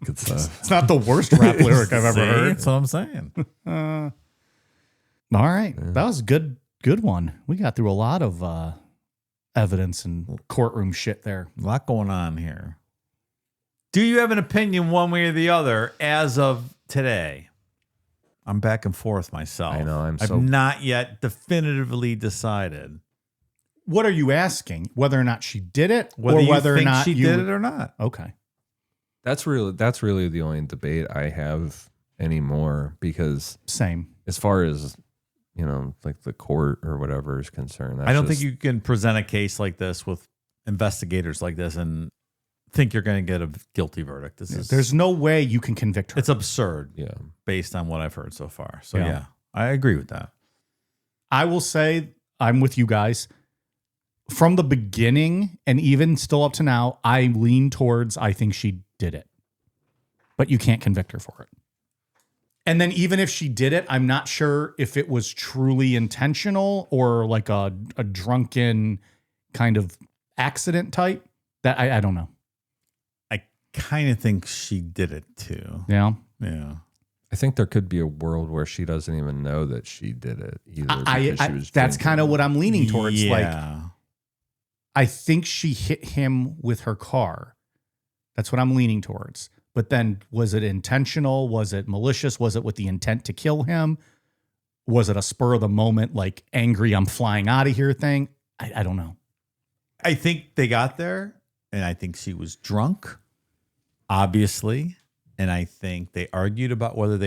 Good stuff. It's not the worst rap lyric I've ever See? heard. That's what I'm saying. All right. That was a good one. We got through a lot of evidence and courtroom shit there. A lot going on here. Do you have an opinion one way or the other as of today? I'm back and forth myself. I know, I've not yet definitively decided What are you asking? Whether or not she did it, whether or you whether think or not she you did it or not. Okay. That's really the only debate I have anymore, because Same. as far as, you know, like the court or whatever is concerned, I don't think you can present a case like this with investigators like this and think you're going to get a guilty verdict. There's no way you can convict her. It's absurd Yeah. based on what I've heard so far. So Yeah. yeah, I agree with that. I will say I'm with you guys. From the beginning and even still up to now, I lean towards I think she did it. But you can't convict her for it. And then even if she did it, I'm not sure if it was truly intentional or like a drunken kind of accident type. That I don't know. I kind of think she did it too. Yeah. Yeah. I think there could be a world where she doesn't even know that she did it either. because she was that's drinking. kind of what I'm leaning towards. Like, Yeah. I think she hit him with her car. That's what I'm leaning towards. But then was it intentional? Was it malicious? Was it with the intent to kill him? Was it a spur of the moment, like angry, I'm flying out of here thing? I don't know. I think they got there, and I think she was drunk, obviously. And I think they argued about whether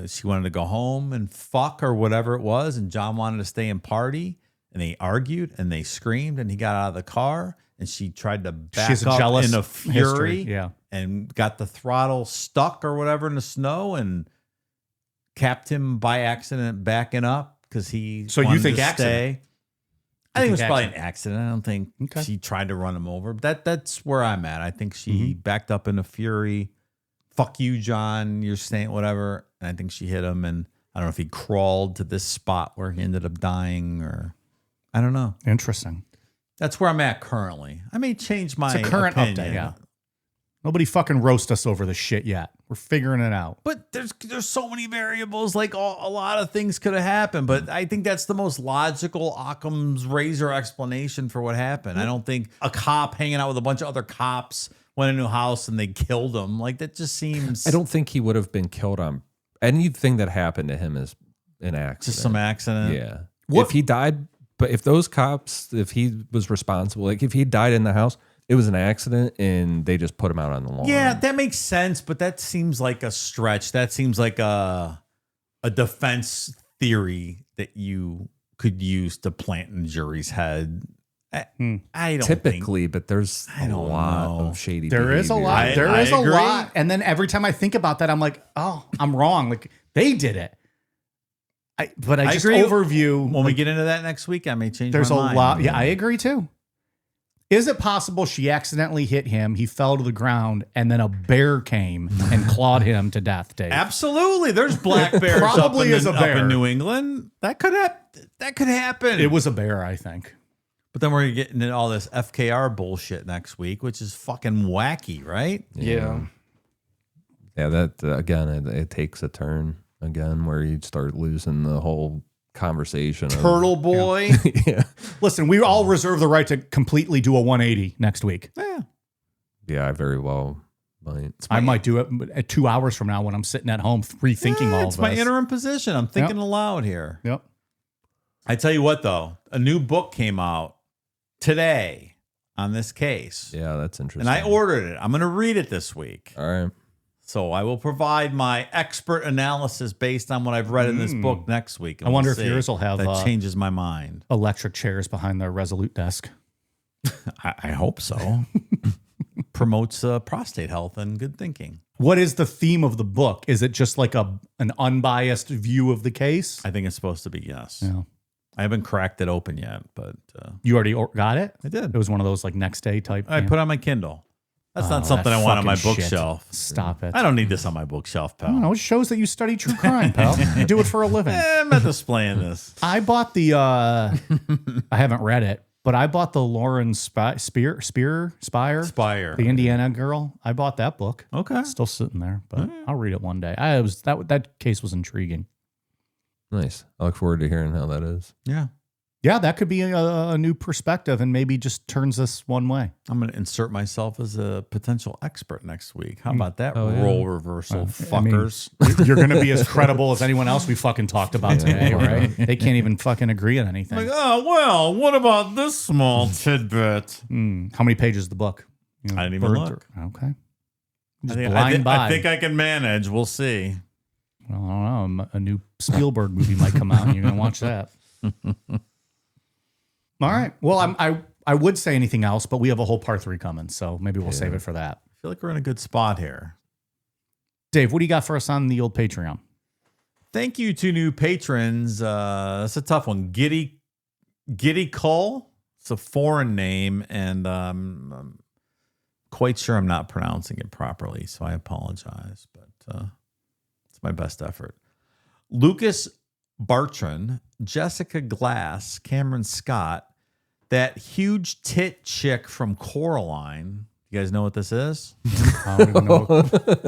she wanted to go home and fuck or whatever it was, and John wanted to stay and party. And they argued and they screamed, and he got out of the car, and she tried to back She's up jealous in a fury, history, yeah. and got the throttle stuck or whatever in the snow, and capped him by accident backing up because he. So you wanted think to accident? stay. I think it was think probably an accident. I don't think Okay. she tried to run him over. But that's where I'm at. I think she backed up in a fury. Fuck you, John. You're saying whatever. And I think she hit him, and I don't know if he crawled to this spot where he ended up dying or. I don't know. Interesting. That's where I'm at currently. I may change my It's a current opinion. update, yeah. Nobody fucking roast us over this shit yet. We're figuring it out. But there's so many variables. Like a lot of things could have happened. But I think that's the most logical Occam's razor explanation for what happened. I don't think a cop hanging out with a bunch of other cops went into a house and they killed him. Like that just seems. I don't think he would have been killed on anything that happened to him is an accident. Just some accident. Yeah. If he died, but if those cops, if he was responsible, like if he died in the house, it was an accident and they just put him out on the lawn. Yeah, that makes sense, but that seems like a stretch. That seems like a defense theory that you could use to plant in the jury's head. I don't typically, but there's a don't lot know. of shady. There is a behavior. lot. There I is a agree. lot. And then every time I think about that, I'm like, oh, I'm wrong. Like they did it. But I just agree. overview. When we get into that next week, I may change There's my a mind. lot. Yeah, I agree too. Is it possible she accidentally hit him? He fell to the ground, and then a bear came and clawed him to death, Dave? Absolutely. There's black bears Probably up, is a up bear. in New England. That could happen. It was a bear, I think. But then we're getting into all this FKR bullshit next week, which is fucking wacky, right? Yeah. Yeah, that again, it takes a turn again where you start losing the whole conversation. Turtle Boy. Yeah, Listen, we all reserve the right to completely do a 180 next week. Yeah. yeah, I very well might. I might do it at 2 hours from now when I'm sitting at home rethinking all of It's this. my interim position. I'm thinking aloud here. Yep. I tell you what, though, a new book came out today on this case. Yeah, that's interesting. And I ordered it. I'm going to read it this week. All right. So I will provide my expert analysis based on what I've read in this book next week. And I wonder we'll if see. yours will have, that changes my mind. Electric chairs behind the Resolute desk. I hope so. promotes prostate health and good thinking. What is the theme of the book? Is it just like an unbiased view of the case? I think it's supposed to be, yes. Yeah. I haven't cracked it open yet, but You already got it? I did. It was one of those like next day type. I put it on my Kindle. That's not something I want on my bookshelf. Stop it. I don't need this on my bookshelf, pal. I don't know. It shows that you study true crime, pal. You do it for a living. I'm not displaying this. I bought the, I haven't read it, but I bought the Lauren Spire, the Indiana girl. I bought that book. Okay. It's still sitting there, but I'll read it one day. That case was intriguing. Nice. I look forward to hearing how that is. Yeah. Yeah, that could be a new perspective and maybe just turns us one way. I'm going to insert myself as a potential expert next week. How about that yeah. role reversal, I mean, fuckers? you're going to be as credible as anyone else we fucking talked about today, right? They can't even fucking agree on anything. Like, oh, well, what about this small tidbit? How many pages is the book? You know, I didn't even look. Okay. Just I blind buy. think I can manage. We'll see. Well, I don't know. A new Spielberg movie might come out and you're going to watch that. All right. Well, I would say anything else, but we have a whole part 3 coming, so maybe we'll save it for that. I feel like we're in a good spot here. Dave, what do you got for us on the old Patreon? Thank you to new patrons. That's a tough one. Giddy Cole. It's a foreign name, and I'm quite sure I'm not pronouncing it properly, so I apologize, but it's my best effort. Lucas Bartran, Jessica Glass, Cameron Scott, that huge tit chick from Coraline. You guys know what this is? I don't even know.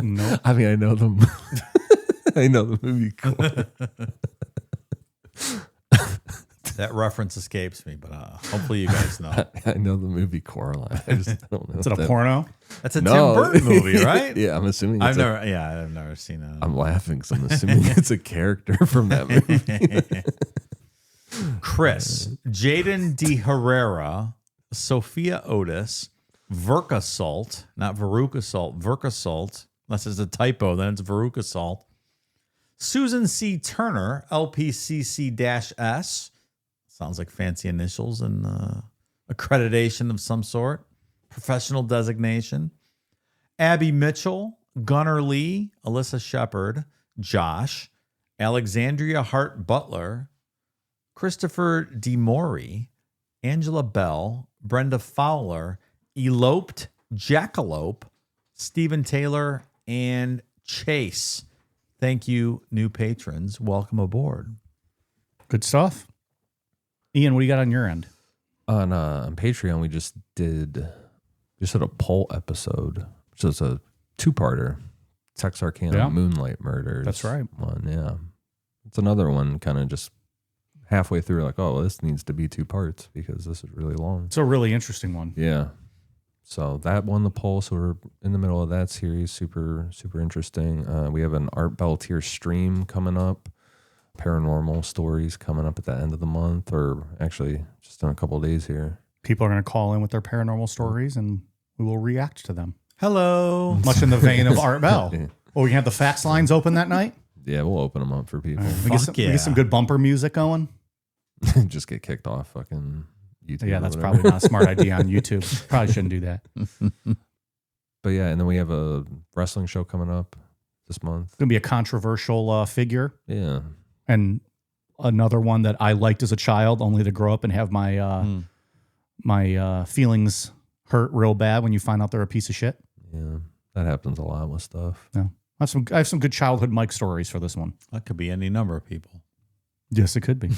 No. I mean, I know them. I know the movie. That reference escapes me, but hopefully you guys know. I know the movie Coraline. I don't know. Is it a porno? That's a Tim Burton movie, right? Yeah, I'm assuming. I've never seen that. I'm laughing because I'm assuming it's a character from that movie. Chris, Jaden De Herrera, Sophia Otis, Verkasalt, not Veruca Salt, Verkasalt. Unless it's a typo, then it's Veruca Salt. Susan C. Turner, LPCC-S. Sounds like fancy initials and accreditation of some sort. Professional designation. Abby Mitchell, Gunnar Lee, Alyssa Shepard, Josh, Alexandria Hart Butler, Christopher DeMori, Angela Bell, Brenda Fowler, Eloped Jackalope, Stephen Taylor, and Chase. Thank you, new patrons. Welcome aboard. Good stuff. Ian, what do you got on your end? On Patreon, we just did a poll episode, which is a 2-parter. Texarkana Moonlight Murders. That's right. One, yeah. It's another one kind of just halfway through, like, oh, well, this needs to be 2 parts because this is really long. It's a really interesting one. Yeah. So that won the poll. So we're in the middle of that series. Super, super interesting. We have an Art Beltier stream coming up. Paranormal stories coming up at the end of the month, or actually just in a couple of days here. People are going to call in with their paranormal stories and we will react to them. Hello. Much in the vein of Art Bell. Yeah. Oh, we can have the fax lines open that night? Yeah, we'll open them up for people. We get some good bumper music going. Just get kicked off fucking YouTube. Yeah, that's probably not a smart idea on YouTube. Probably shouldn't do that. But yeah, and then we have a wrestling show coming up this month. It's going to be a controversial figure. Yeah. And another one that I liked as a child, only to grow up and have my my feelings hurt real bad when you find out they're a piece of shit. Yeah, that happens a lot with stuff. Yeah, I have some good childhood Mike stories for this one. That could be any number of people. Yes, it could be.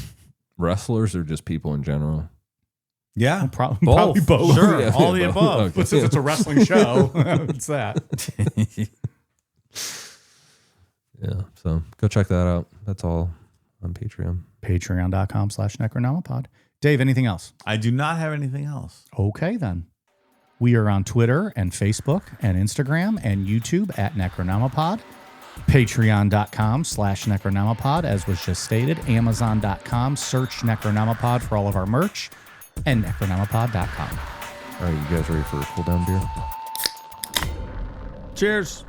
Wrestlers or just people in general? Yeah, probably both. Sure, Yeah, all the both. above. Okay. But since it's a wrestling show, it's that. Yeah, so go check that out. That's all on Patreon. Patreon.com/Necronomipod. Dave, anything else? I do not have anything else. Okay, then. We are on Twitter and Facebook and Instagram and YouTube at Necronomipod. Patreon.com/Necronomipod, as was just stated. Amazon.com. Search Necronomipod for all of our merch. And Necronomipod.com. All right, you guys ready for a cool down beer? Cheers.